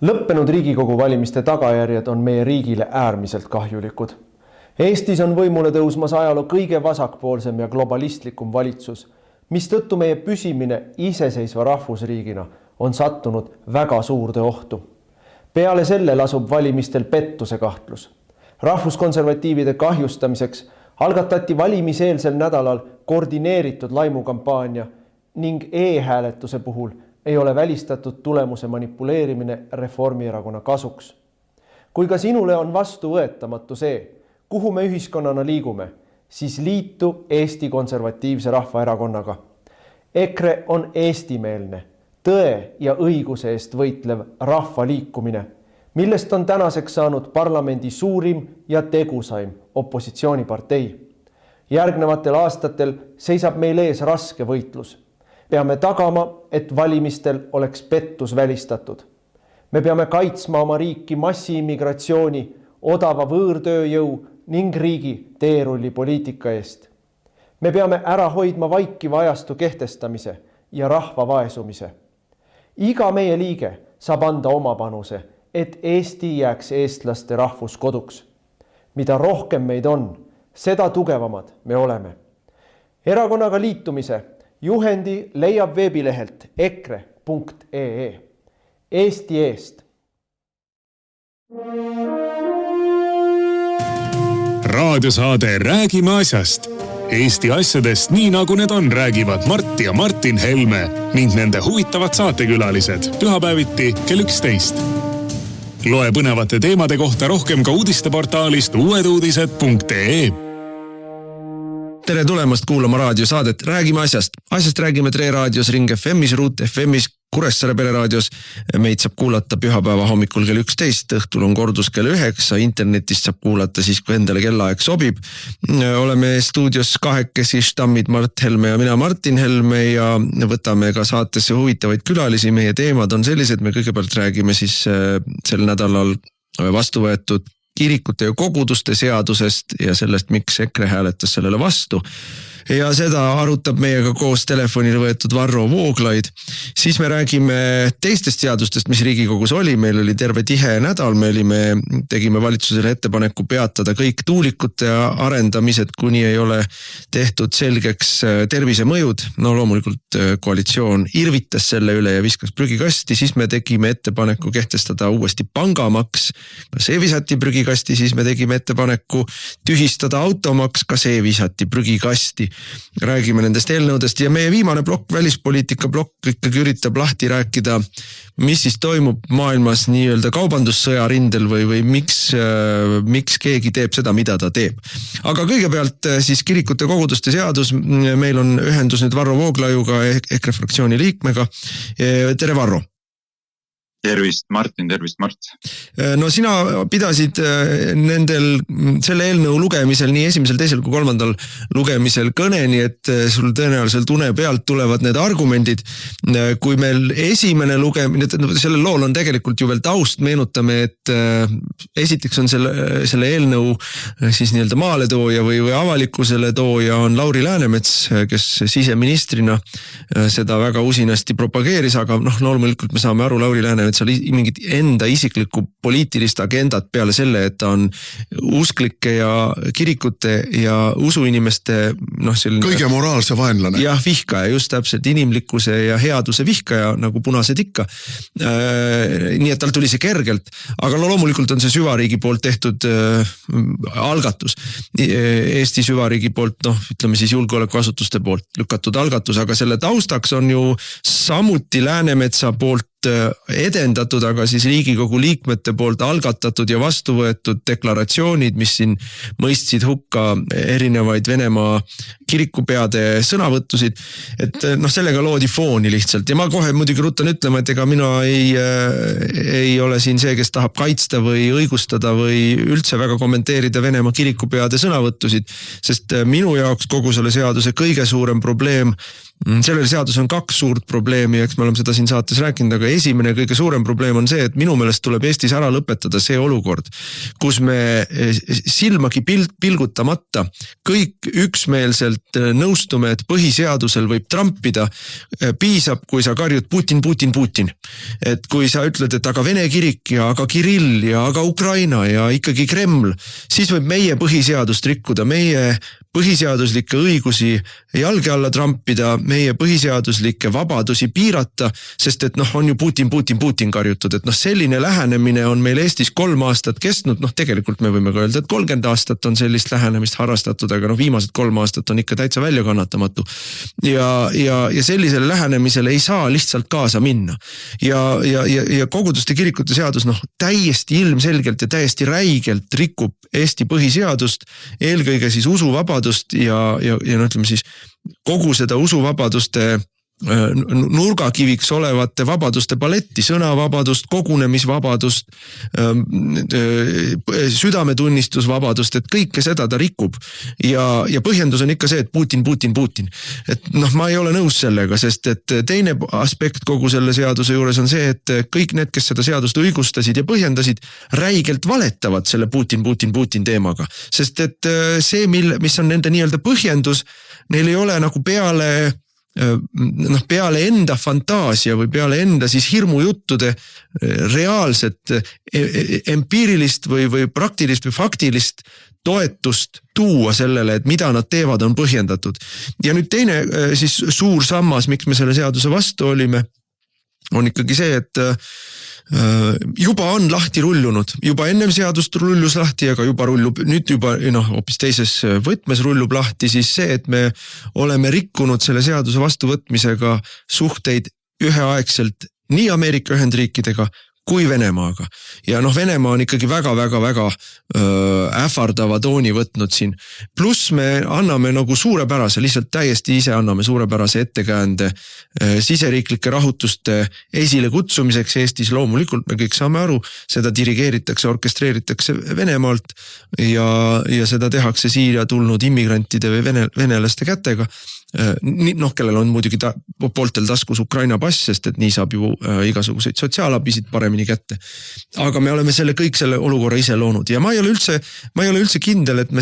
Lõppenud Riigikogu valimiste tagajärjed on meie riigile äärmiselt kahjulikud. Eestis on võimule tõusmas ajaloo kõige vasakpoolsem ja globalistlikum valitsus, mistõttu meie püsimine iseseisva rahvusriigina on sattunud väga suurde ohtu. Peale selle lasub valimistel pettuse kahtlus. Rahvuskonservatiivide kahjustamiseks algatati valimiseelsel nädalal koordineeritud laimukampaania ning e-hääletuse puhul ei ole välistatud tulemuse manipuleerimine Reformierakonna kasuks. Kui ka sinule on vastuvõetamatu see, kuhu me ühiskonnana liigume, siis liitu Eesti Konservatiivse Rahvaerakonnaga. EKRE on eestimeelne, tõe ja õiguse eest võitlev rahvaliikumine, millest on tänaseks saanud parlamendi suurim ja tegusaim opositsioonipartei. Järgnevatel aastatel seisab meil ees raske võitlus. Peame tagama, et valimistel oleks pettus välistatud. Me peame kaitsma oma riiki massiimmigratsiooni, odava võõrtööjõu ning riigi teerullipoliitika eest. Me peame ära hoidma vaikiva ajastu kehtestamise ja rahva vaesumise. Iga meie liige saab anda oma panuse, et Eesti jääks eestlaste rahvuskoduks. Mida rohkem meid on, seda tugevamad me oleme. Erakonnaga liitumise juhendi leiab veebilehelt ekre.ee. Eesti eest. Raadiosaade Räägime asjast. Eesti asjadest nii nagu need on, räägivad Mart ja Martin Helme ning nende huvitavad saatekülalised pühapäeviti kell 11. Loe põnevate teemade kohta rohkem ka uudisteportaalist uueduudised.ee. Tere tulemast kuulama raadiosaadet Räägime asjast. Asjast räägime Tre raadios, Ring FM'is, Ruut FM'is, Kuressaare pereraadios. Meid saab kuulata pühapäeva hommikul kell 11, õhtul on kordus kell 9, internetist saab kuulata siis, kui endale kellaaeg sobib. Oleme stuudios kahekesi Stammid Mart Helme ja mina Martin Helme ja võtame ka saatesse huvitavaid külalisi. Meie teemad on sellised, me kõigepealt räägime siis sel nädalal vastu võetud kirikute ja koguduste seadusest ja sellest, miks EKRE hääletas sellele vastu. Ja seda arutab meiega koos telefonile võetud Varro Vooglaid. Siis me räägime teistest seadustest, mis Riigikogus oli. Meil oli terve tihe nädal. Tegime valitsusele ettepaneku peatada kõik tuulikute arendamised, kuni ei ole tehtud selgeks tervisemõjud. No loomulikult koalitsioon irvitas selle üle ja viskas prügikasti. Siis me tegime ettepaneku kehtestada uuesti pangamaks. Ka see visati prügikasti. Siis me tegime ettepaneku tühistada automaks. Ka see visati prügikasti. Räägime nendest eelnõudest ja meie viimane plokk, välispoliitika plokk ikkagi üritab lahti rääkida, mis siis toimub maailmas nii-öelda kaubandussõja rindel või miks keegi teeb seda, mida ta teeb. Aga kõigepealt siis kirikute koguduste seadus, meil on ühendus nüüd Varro Vooglaiuga, EKRE fraktsiooni liikmega. Tere Varro! Tervist Martin, tervist Mart. No sina pidasid selle eelnõu lugemisel nii esimesel, teisel kui kolmandal lugemisel kõneni, et sul tõenäoliselt une pealt tulevad need argumendid. Kui meil esimene lugemine, sellel lool on tegelikult ju veel taust, meenutame, et esiteks on selle eelnõu siis nii-öelda maaletooja või avalikkusele tooja on Lauri Läänemets, kes siseministrina seda väga usinasti propageeris, aga loomulikult me saame aru, Lauri Läänemets seal mingit enda isiklikku poliitilist agendat peale selle, et ta on usklike ja kirikute ja usuinimeste selline, kõige moraalse vaenlane. Jah, vihkaja, just täpselt inimlikkuse ja headuse vihkaja, nagu punased ikka. Nii et tal tuli see kergelt, aga loomulikult on see süvariigi poolt tehtud algatus. Eesti süvariigi poolt, ütleme siis julgeolekuasutuste poolt lükatud algatus, aga selle taustaks on ju samuti Läänemetsa poolt edendatud, aga siis Riigikogu liikmete poolt algatatud ja vastu võetud deklaratsioonid, mis siin mõistsid hukka erinevaid Venemaa kirikupeade sõnavõttusid, et sellega loodi fooni lihtsalt. Ja ma kohe muidugi ruttan ütlema, et ega mina ei ole siin see, kes tahab kaitsta või õigustada või üldse väga kommenteerida Venemaa kirikupeade sõnavõttusid, sest minu jaoks kogu selle seaduse kõige suurem probleem sellel seadus on 2 suurt probleemi, eks me oleme seda siin saates rääkinud, aga esimene kõige suurem probleem on see, et minu meelest tuleb Eestis ära lõpetada see olukord, kus me silmagi pilgutamata kõik üksmeelselt nõustume, et põhiseadusel võib trampida, piisab, kui sa karjud Putin, Putin, Putin. Et kui sa ütled, et aga Vene kirik ja aga Kirill ja aga Ukraina ja ikkagi Kreml, siis võib meie põhiseadust rikkuda, meie põhiseaduslikke õigusi jalge alla trampida, meie põhiseaduslikke vabadusi piirata, sest et on ju Putin, Putin, Putin karjutud, et selline lähenemine on meil Eestis 3 aastat kestnud, tegelikult me võime ka öelda, et 30 aastat on sellist lähenemist harrastatud, aga viimased 3 aastat on ikka täitsa välja kannatamatu. Ja sellisele lähenemisele ei saa lihtsalt kaasa minna. Ja koguduste kirikute seadus täiesti ilmselgelt ja täiesti räigelt rikub Eesti põhiseadust, eelkõige siis usuvabadust ja ütleme siis kogu seda usuvabaduste nurgakiviks olevate vabaduste paletti, sõnavabadust, kogunemisvabadust, südametunnistusvabadust, et kõike seda ta rikub. Ja põhjendus on ikka see, et Putin, Putin, Putin. Et ma ei ole nõus sellega, sest et teine aspekt kogu selle seaduse juures on see, et kõik need, kes seda seadust õigustasid ja põhjendasid, räigelt valetavad selle Putin, Putin, Putin teemaga. Sest et see, mis on nende nii-öelda põhjendus, neil ei ole nagu peale enda fantaasia või peale enda siis hirmujuttude reaalset empiirilist või praktilist või faktilist toetust tuua sellele, et mida nad teevad, on põhjendatud. Ja nüüd teine siis suur sammas, miks me selle seaduse vastu olime, on ikkagi see, et juba on lahti rullunud, juba ennem seadust rullus lahti, aga juba rullub, nüüd juba hoopis teises võtmes rullub lahti siis see, et me oleme rikkunud selle seaduse vastuvõtmisega suhteid üheaegselt nii Ameerika Ühendriikidega kui Venemaaga. Ja Venemaa on ikkagi väga ähvardava tooni võtnud siin. Pluss me anname nagu suurepärase, lihtsalt täiesti ise anname suurepärase ettekäände siseriiklike rahutuste esile kutsumiseks Eestis. Loomulikult me kõik saame aru, seda dirigeeritakse, orkestreeritakse Venemaalt ja seda tehakse siia tulnud immigrantide või venelaste kätega. Kellel on muidugi pooltel taskus Ukraina pass, sest et nii saab ju igasuguseid sotsiaalabisid paremini kätte. Aga me oleme kõik selle olukorra ise loonud ja ma ei ole üldse kindel, et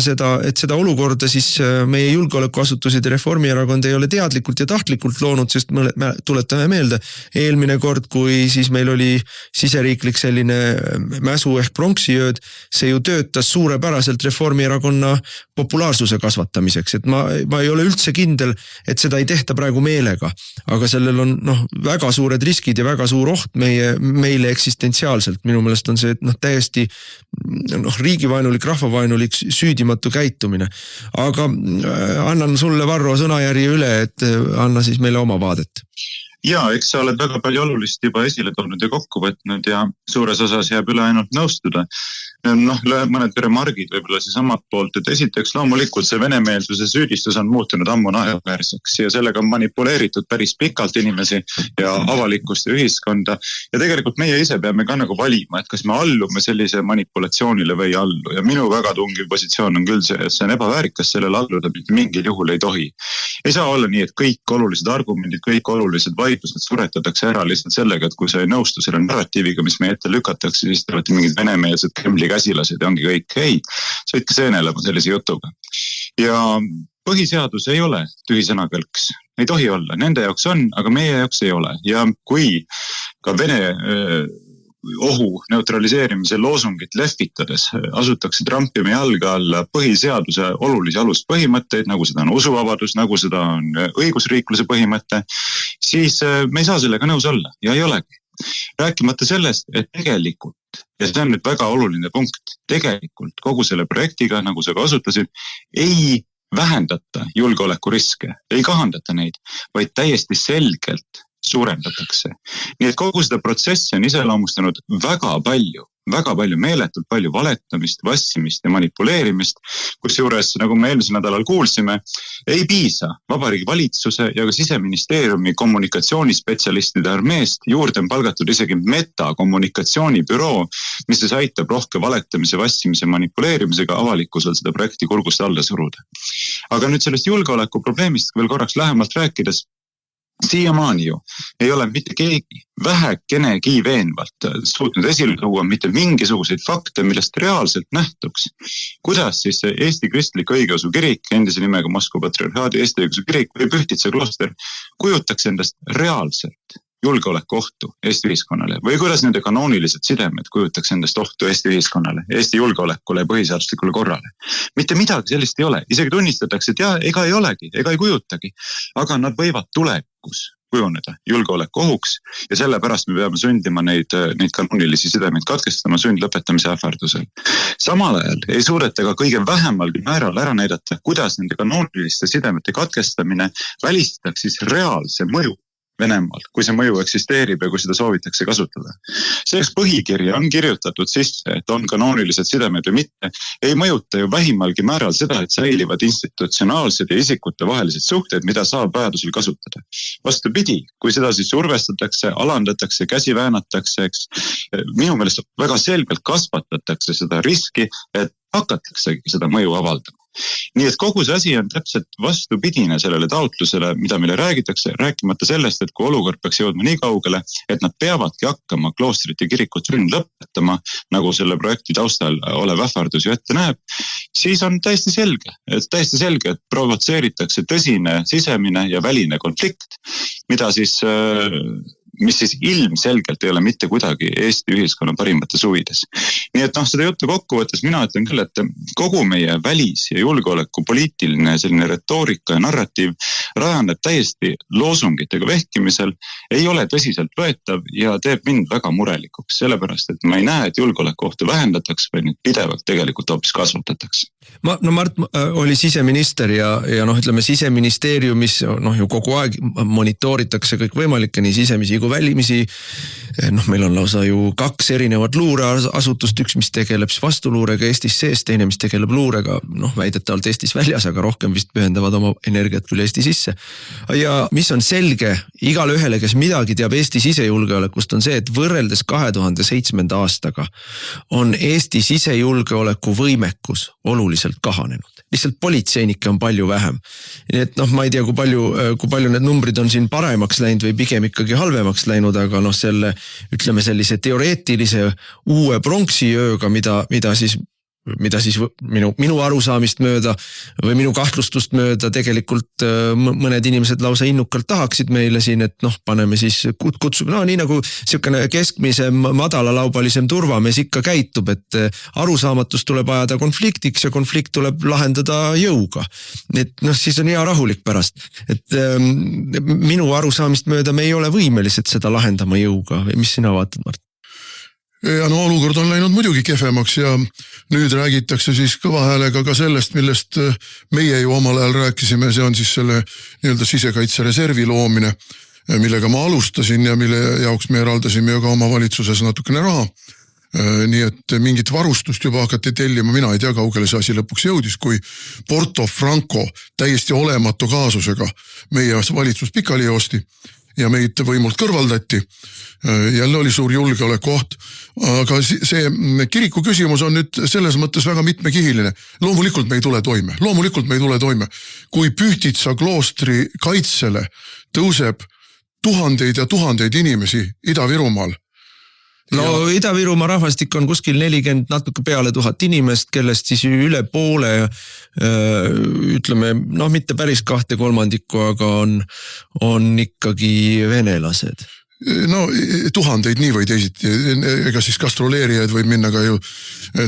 seda olukorda siis meie julgeolekuasutused ja Reformierakond ei ole teadlikult ja tahtlikult loonud, sest me tuletame meelde eelmine kord, kui siis meil oli siseriiklik selline mäsu ehk pronksiööd, see ju töötas suurepäraselt Reformierakonna populaarsuse kasvatamiseks, et ma ei ole üldse kindel, et seda ei tehta praegu meelega, aga sellel on väga suured riskid ja väga suur oht meile eksistentsiaalselt. Minu meelest on see täiesti riigivaenulik, rahvavaenulik, süüdimatu käitumine. Aga annan sulle, Varro, sõnajärje üle, et anna siis meile oma vaadet. Ja, eks sa oled väga palju olulist juba esile toonud ja kokku võtnud ja suures osas jääb üle ainult nõustuda. Mõned remargid võib-olla siis samad poolt, et esiteks loomulikult see venemeelsuse süüdistus on muutunud ammu naeruväärseks ja sellega on manipuleeritud päris pikalt inimesi ja avalikkust ja ühiskonda. Ja tegelikult meie ise peame ka nagu valima, et kas me allume sellise manipulatsioonile või ei allu. Ja minu väga tungiv positsioon on küll see, et see on ebaväärikas, sellele alluda mingil juhul ei tohi. Ei saa olla nii, et kõik olulised argumendid, kõik olulised vaidlused suretatakse ära lihtsalt sellega, et kui sa ei nõustu selle narratiiviga, mis meie ette lükatakse, siis te olete mingid venemeelsed Kremli käsilased ja ongi kõik. Ei, sõitke seenelema sellise jutuga. Ja põhiseadus ei ole tühi sõnakõlks. Ei tohi olla. Nende jaoks on, aga meie jaoks ei ole. Ja kui ka Vene ohu neutraliseerimise loosungit lehvitades asutakse trampima jalga alla põhiseaduse olulisi aluspõhimõtteid, nagu seda on usuvabadus, nagu seda on õigusriikluse põhimõte, siis me ei saa sellega nõus olla ja ei olegi. Rääkimata sellest, et tegelikult, ja see on nüüd väga oluline punkt, tegelikult kogu selle projektiga, nagu sa ka osutasid, ei vähendata julgeolekuriske, ei kahandata neid, vaid täiesti selgelt suurendatakse. Nii et kogu seda protsessi on iseloomustanud väga palju meeletult palju valetamist, vassimist ja manipuleerimist, kusjuures, nagu me eelmisel nädalal kuulsime, ei piisa Vabariigi Valitsuse ja ka Siseministeeriumi kommunikatsioonispetsialistide armeest juurde on palgatud isegi metakommunikatsioonibüroo, mis siis aitab rohke valetamise, vassimise, manipuleerimisega avalikkusel seda projekti kurgust alla suruda. Aga nüüd sellest julgeoleku probleemist veel korraks lähemalt rääkides, siiamaani ju ei ole mitte keegi vähekenegi veenvalt suutnud esile tuua mitte mingisuguseid fakte, millest reaalselt nähtuks, kuidas siis Eesti Kristlik Õigeusu Kirik, endise nimega Moskva Patriarhaadi Eesti Õigeusu Kirik või Pühtitsa klooster kujutaks endast reaalselt julgeolekuohtu Eesti ühiskonnale või kuidas nende kanoonilised sidemed kujutaks endast ohtu Eesti ühiskonnale, Eesti julgeolekule ja põhiseaduslikule korrale. Mitte midagi sellist ei ole, isegi tunnistatakse, et ega ei olegi, ega ei kujutagi, aga nad võivad tulevikus kujuneda julgeolekuohuks ja sellepärast me peame sundima neid kanoonilisi sidemeid katkestama sundlõpetamise ähvardusel. Samal ajal ei suudeta ka kõige vähemalgi määral ära näidata, kuidas nende kanooniliste sidemete katkestamine välistaks siis reaalse mõju Venemaal, kui see mõju eksisteerib ja kui seda soovitakse kasutada. Selleks põhikirja on kirjutatud sisse, et on kanoonilised sidemed või mitte, ei mõjuta ju vähimalgi määral seda, et säilivad institutsionaalsed ja isikute vahelised suhted, mida saab vajadusel kasutada. Vastupidi, kui seda siis survestatakse, alandatakse, käsi väänatakse, eks, minu meelest väga selgelt kasvatatakse seda riski, et hakataksegi seda mõju avaldama. Nii et kogu see asi on täpselt vastupidine sellele taotlusele, mida meile räägitakse, rääkimata sellest, et kui olukord peaks jõudma nii kaugele, et nad peavadki hakkama kloostrit ja kirikut sundlõpetama, nagu selle projekti taustal olev ähvardus ju ette näeb, siis on täiesti selge, et provotseeritakse tõsine sisemine ja väline konflikt, mis siis ilmselgelt ei ole mitte kuidagi Eesti ühiskonna parimates huvides. Nii et seda juttu kokkuvõttes mina ütlen küll, et kogu meie välis- ja julgeoleku poliitiline selline retoorika ja narratiiv rajaneb täiesti loosungitega vehkimisel, ei ole tõsiselt võetav ja teeb mind väga murelikuks, sellepärast, et ma ei näe, et julgeolekuohtu vähendatakse või nüüd pidevalt tegelikult hoopis kasvatatakse. Mart oli siseminister ja ütleme siseministeeriumis ju kogu aeg monitooritakse kõik võimalikke nii sisemisi kui välimisi. Meil on lausa ju 2 erinevat luureasutust, üks mis tegeleb siis vastuluurega Eestis sees, teine mis tegeleb luurega väidetavalt Eestis väljas, aga rohkem vist pühendavad oma energiat küll Eesti sisse. Ja mis on selge igale ühele, kes midagi teab Eesti sisejulgeolekust, on see, et võrreldes 2007. aastaga on Eesti sisejulgeoleku võimekus oluliselt kahanenud. Lihtsalt politseinikke on palju vähem. Nii et ma ei tea, kui palju need numbrid on siin paremaks läinud või pigem ikkagi halvemaks läinud, aga ütleme sellise teoreetilise uue pronksiööga, mida siis minu arusaamist mööda või minu kahtlustust mööda tegelikult mõned inimesed lausa innukalt tahaksid meile siin, et paneme siis kutsume, nii nagu siukene keskmise madalalaubalisem turvamees ikka käitub, et arusaamatus tuleb ajada konfliktiks ja konflikt tuleb lahendada jõuga. Et siis on hea rahulik pärast, et minu arusaamist mööda me ei ole võimelised seda lahendama jõuga. Mis sina vaatad, Mart? Ja olukord on läinud muidugi kehvemaks ja nüüd räägitakse siis kõva häälega ka sellest, millest meie ju omal ajal rääkisime, see on siis selle nii-öelda sisekaitsereservi loomine, millega ma alustasin ja mille jaoks me eraldasime ju ka oma valitsuses natukene raha. Nii et mingit varustust juba hakati tellima, mina ei tea, kaugele see asi lõpuks jõudis, kui Porto Franco täiesti olematu kaasusega meie valitsus pikali joosti ja meid võimult kõrvaldati. Jälle oli suur julgeolekuoht, aga see kiriku küsimus on nüüd selles mõttes väga mitmekihiline. Loomulikult me ei tule toime. Kui Pühtitsa kloostri kaitsele tõuseb tuhandeid ja tuhandeid inimesi Ida-Virumaal. Ida-Virumaa rahvastik on kuskil 40 natuke peale 1000 inimest, kellest siis üle poole, ütleme, mitte päris 2/3, aga on ikkagi venelased. Tuhandeid nii või teisiti, ega siis gastroleerijaid võib minna ka ju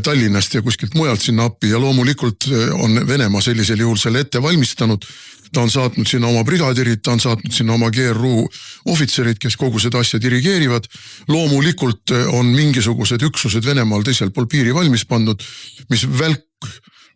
Tallinnast ja kuskilt mujalt sinna appi ja loomulikult on Venemaa sellisel juhul selle ette valmistanud. Ta on saatnud sinna oma brigadirid, ta on saatnud sinna oma GRU ohvitserid, kes kogu seda asja dirigeerivad. Loomulikult on mingisugused üksused Venemaal teisel pool piiri valmis pandud, mis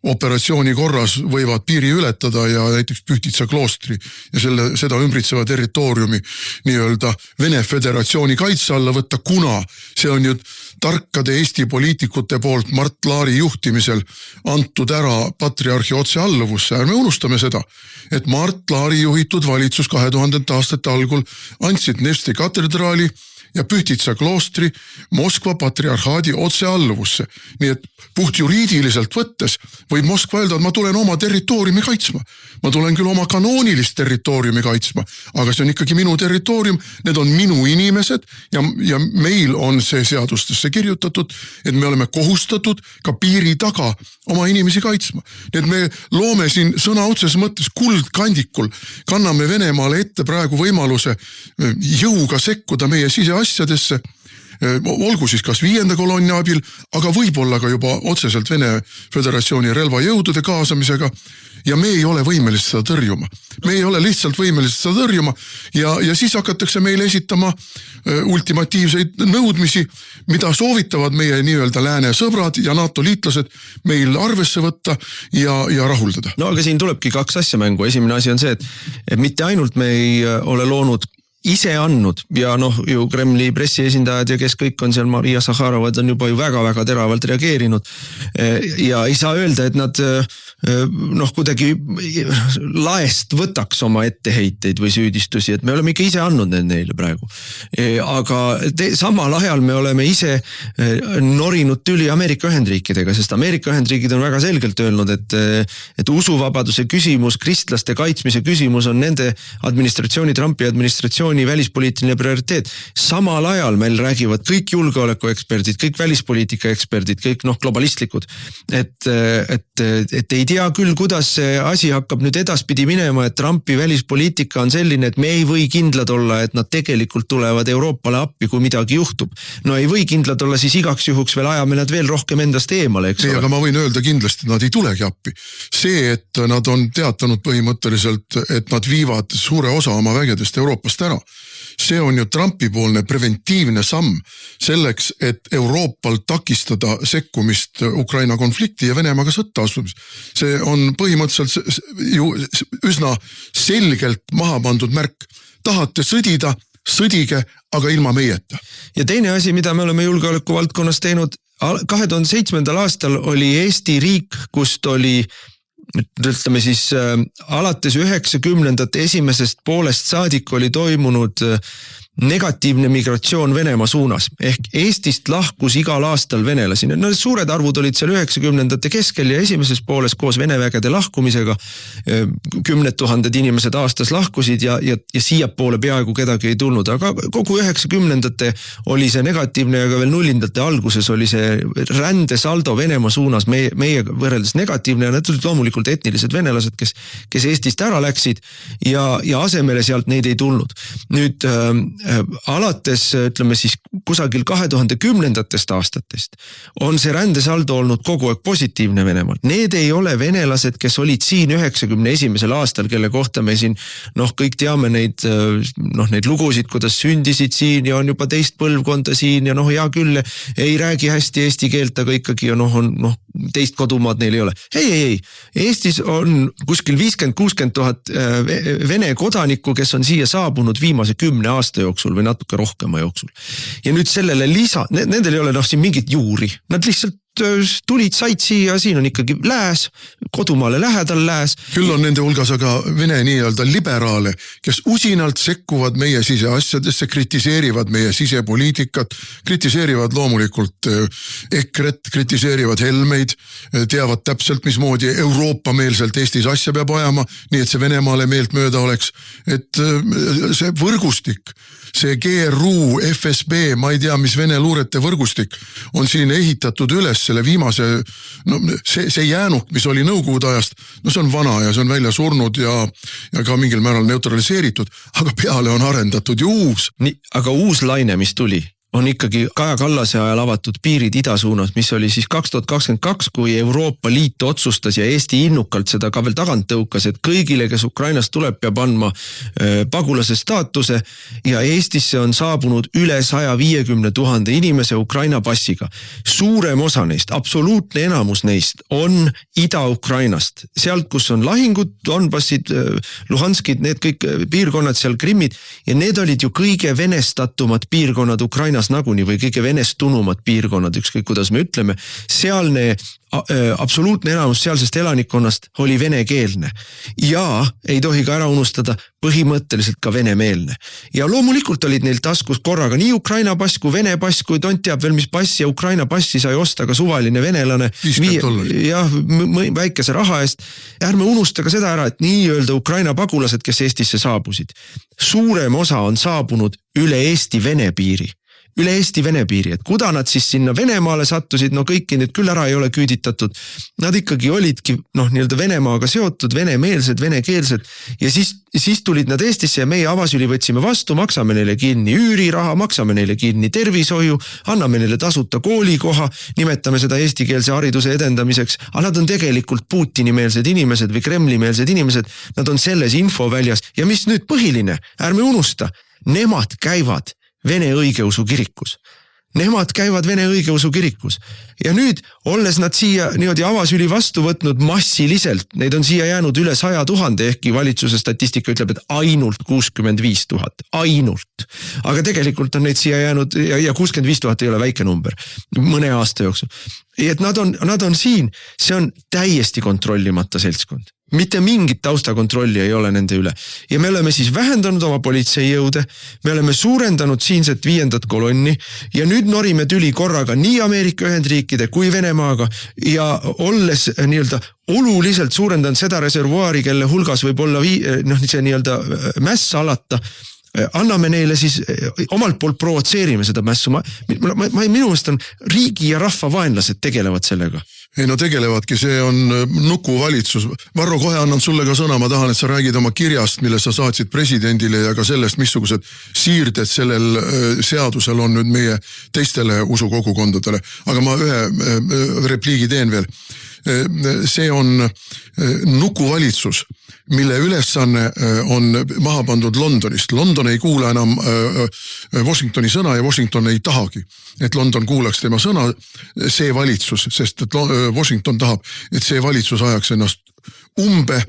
operatsiooni korras võivad piiri ületada ja näiteks Pühtitsa kloostri ja seda ümbritseva territooriumi nii-öelda Vene Föderatsiooni kaitse alla võtta, kuna see on ju tarkade Eesti poliitikute poolt Mart Laari juhtimisel antud ära patriarhi otsealluvusse. Ärme unustame seda, et Mart Laari juhitud valitsus 2000. aastate algul andsid Nevski katedraali ja Pühtitsa kloostri Moskva patriarhaadi otsealluvusse. Nii et puht juriidiliselt võttes võib Moskva öelda, et ma tulen oma territooriumi kaitsma. Ma tulen küll oma kanoonilist territooriumi kaitsma, aga see on ikkagi minu territoorium, need on minu inimesed ja meil on see seadustesse kirjutatud, et me oleme kohustatud ka piiri taga oma inimesi kaitsma. Nii et me loome siin sõna otses mõttes kuldkandikul, kanname Venemaale ette praegu võimaluse jõuga sekkuda meie siseasjadesse, olgu siis kas 5. kolonni abil, aga võib-olla ka juba otseselt Vene Föderatsiooni relvajõudude kaasamisega ja me ei ole võimelised seda tõrjuma. Me ei ole lihtsalt võimelised seda tõrjuma ja siis hakatakse meile esitama ultimatiivseid nõudmisi, mida soovitavad meie nii-öelda lääne sõbrad ja NATO liitlased meil arvesse võtta ja rahuldada. No aga siin tulebki 2 asja mängu. Esimene asi on see, et mitte ainult me ei ole loonud ise andnud ja ju Kremli pressiesindajad ja kes kõik on seal, Maria Sakharovad on juba ju väga-väga teravalt reageerinud ja ei saa öelda, et nad kuidagi laest võtaks oma etteheiteid või süüdistusi, et me oleme ikka ise andnud neile praegu. Aga samal ajal me oleme ise norinud tüli Ameerika Ühendriikidega, sest Ameerika Ühendriigid on väga selgelt öelnud, et usuvabaduse küsimus, kristlaste kaitsmise küsimus on nende administratsiooni, Trumpi administratsiooni välispoliitiline prioriteet. Samal ajal meil räägivad kõik julgeolekueksperdid, kõik välispoliitika eksperdid, kõik globalistlikud, et ei tea küll, kuidas see asi hakkab nüüd edaspidi minema, et Trumpi välispoliitika on selline, et me ei või kindlad olla, et nad tegelikult tulevad Euroopale appi, kui midagi juhtub. No ei või kindlad olla, siis igaks juhuks veel ajame nad veel rohkem endast eemale, eks ole. Aga ma võin öelda kindlasti, et nad ei tulegi appi. See, et nad on teatanud põhimõtteliselt, et nad viivad suure osa oma vägedest Euroopast ära. See on ju Trumpi poolne preventiivne samm selleks, et Euroopal takistada sekkumist Ukraina konflikti ja Venemaaga sõtta astumist. See on põhimõtteliselt ju üsna selgelt maha pandud märk. Tahate sõdida, sõdige, aga ilma meieta. Ja teine asi, mida me oleme julgeoleku valdkonnas teinud, 2007. aastal oli Eesti riik, kust oli ütleme siis alates 90ndate esimesest poolest saadik oli toimunud negatiivne migratsioon Venemaa suunas. Ehk Eestist lahkus igal aastal venelasi. No suured arvud olid seal 90ndate keskel ja esimeses pooles koos venevägede lahkumisega 10 000 inimesed aastas lahkusid ja siia poole peaaegu kedagi ei tulnud. Aga kogu 90ndate oli see negatiivne ja ka veel nullindate alguses oli see rändesaldo Venemaa suunas meie võrreldes negatiivne ja need olid loomulikult etnilised venelased, kes Eestist ära läksid ja asemele sealt neid ei tulnud. Nüüd alates, ütleme siis kusagil 2010ndatest aastatest on see rändesaldo olnud kogu aeg positiivne Venemaal. Need ei ole venelased, kes olid siin 91. aastal, kelle kohta me siin kõik teame neid lugusid, kuidas sündisid siin ja on juba teist põlvkonda siin ja hea küll, ei räägi hästi eesti keelt, aga ikkagi teist kodumaad neil ei ole. Ei. Eestis on kuskil 50-60 000 Vene kodanikku, kes on siia saabunud viimase 10 aasta jooksul või natuke rohkema jooksul. Ja nüüd sellele nendel ei ole siin mingit juuri. Nad lihtsalt tulid, said siia, siin on ikkagi lääs, kodumaale lähedal lääs. Küll on nende hulgas aga Vene nii-öelda liberaale, kes usinalt sekkuvad meie siseasjadesse, kritiseerivad meie sisepoliitikat, kritiseerivad loomulikult EKRE-t, kritiseerivad Helmeid, teavad täpselt, mismoodi Euroopa-meelselt Eestis asja peab ajama, nii et see Venemaale meelt mööda oleks. Et see võrgustik, see GRU, FSB, ma ei tea, mis Vene luurete võrgustik on siin ehitatud üles selle viimase, see jäänuk, mis oli nõukogude ajast, see on vana ja see on välja surnud ja ka mingil määral neutraliseeritud, aga peale on arendatud ju uus. Nii, aga uus laine, mis tuli, on ikkagi Kaja Kallase ajal avatud piirid ida suunas, mis oli siis 2022, kui Euroopa Liit otsustas ja Eesti innukalt seda ka veel tagant tõukas, et kõigile, kes Ukrainast tuleb, peab andma pagulase staatuse ja Eestisse on saabunud üle 150 000 inimese Ukraina passiga. Suurem osa neist, absoluutne enamus neist on Ida-Ukrainast. Sealt, kus on lahingud, Donbassid, Luhanskid, need kõik piirkonnad seal Krimmid ja need olid ju kõige venestatumad piirkonnad Ukraina Ukrainas nagunii või kõige venestunumad piirkonnad, ükskõik kuidas me ütleme, sealne absoluutne enamus sealsest elanikkonnast oli venekeelne ja ei tohi ka ära unustada põhimõtteliselt ka venemeelne. Ja loomulikult olid neil taskus korraga nii Ukraina pass kui Vene pass, kui tont teab veel mis pass ja Ukraina passi sai osta ka suvaline venelane väikese raha eest. Ärme unusta ka seda ära, et nii-öelda Ukraina pagulased, kes Eestisse saabusid, suurem osa on saabunud üle Eesti Vene piiri. Üle Eesti Vene piiri, et kuda nad siis sinna Venemaale sattusid, no kõiki nüüd küll ära ei ole küüditatud. Nad ikkagi olidki nii-öelda Venemaaga seotud, venemeelsed, venekeelsed ja siis tulid nad Eestisse ja meie Avasüli võtsime vastu, maksame neile kinni üüriraha, maksame neile kinni tervishoiu, anname neile tasuta koolikoha, nimetame seda eestikeelse hariduse edendamiseks, aga nad on tegelikult Putini-meelsed inimesed või Kremli-meelsed inimesed, nad on selles infoväljas ja mis nüüd põhiline, ärme unusta, nemad käivad Vene õigeusu kirikus. Nemad käivad Vene õigeusu kirikus. Ja nüüd, olles nad siia niimoodi Avasüli vastu võtnud massiliselt, neid on siia jäänud üle 100 000, ehkki valitsuse statistika ütleb, et ainult 65 000. Ainult. Aga tegelikult on neid siia jäänud ja 65 000 ei ole väike number mõne aasta jooksul. Et nad on siin, see on täiesti kontrollimata seltskond. Mitte mingit taustakontrolli ei ole nende üle. Ja me oleme siis vähendanud oma politseijõude, me oleme suurendanud siinset 5. kolonni ja nüüd norime tüli korraga nii Ameerika Ühendriikide kui Venemaaga ja olles nii-öelda oluliselt suurendanud seda reservuaari, kelle hulgas võib olla see nii-öelda mäss alata, anname neile siis omalt poolt provotseerime seda mässu. Minu meelest on riigi ja rahva vaenlased tegelevad sellega. Ei no tegelevadki, see on nukuvalitsus. Varro, kohe annan sulle ka sõna, ma tahan, et sa räägid oma kirjast, mille sa saatsid presidendile ja ka sellest, missugused siirded sellel seadusel on nüüd meie teistele usukogukondadele. Aga ma ühe repliigi teen veel. See on nukuvalitsus, mille ülesanne on maha pandud Londonist. London ei kuula enam Washingtoni sõna ja Washington ei tahagi, et London kuulaks tema sõna, see valitsus, sest et Washington tahab, et see valitsus ajaks ennast umbe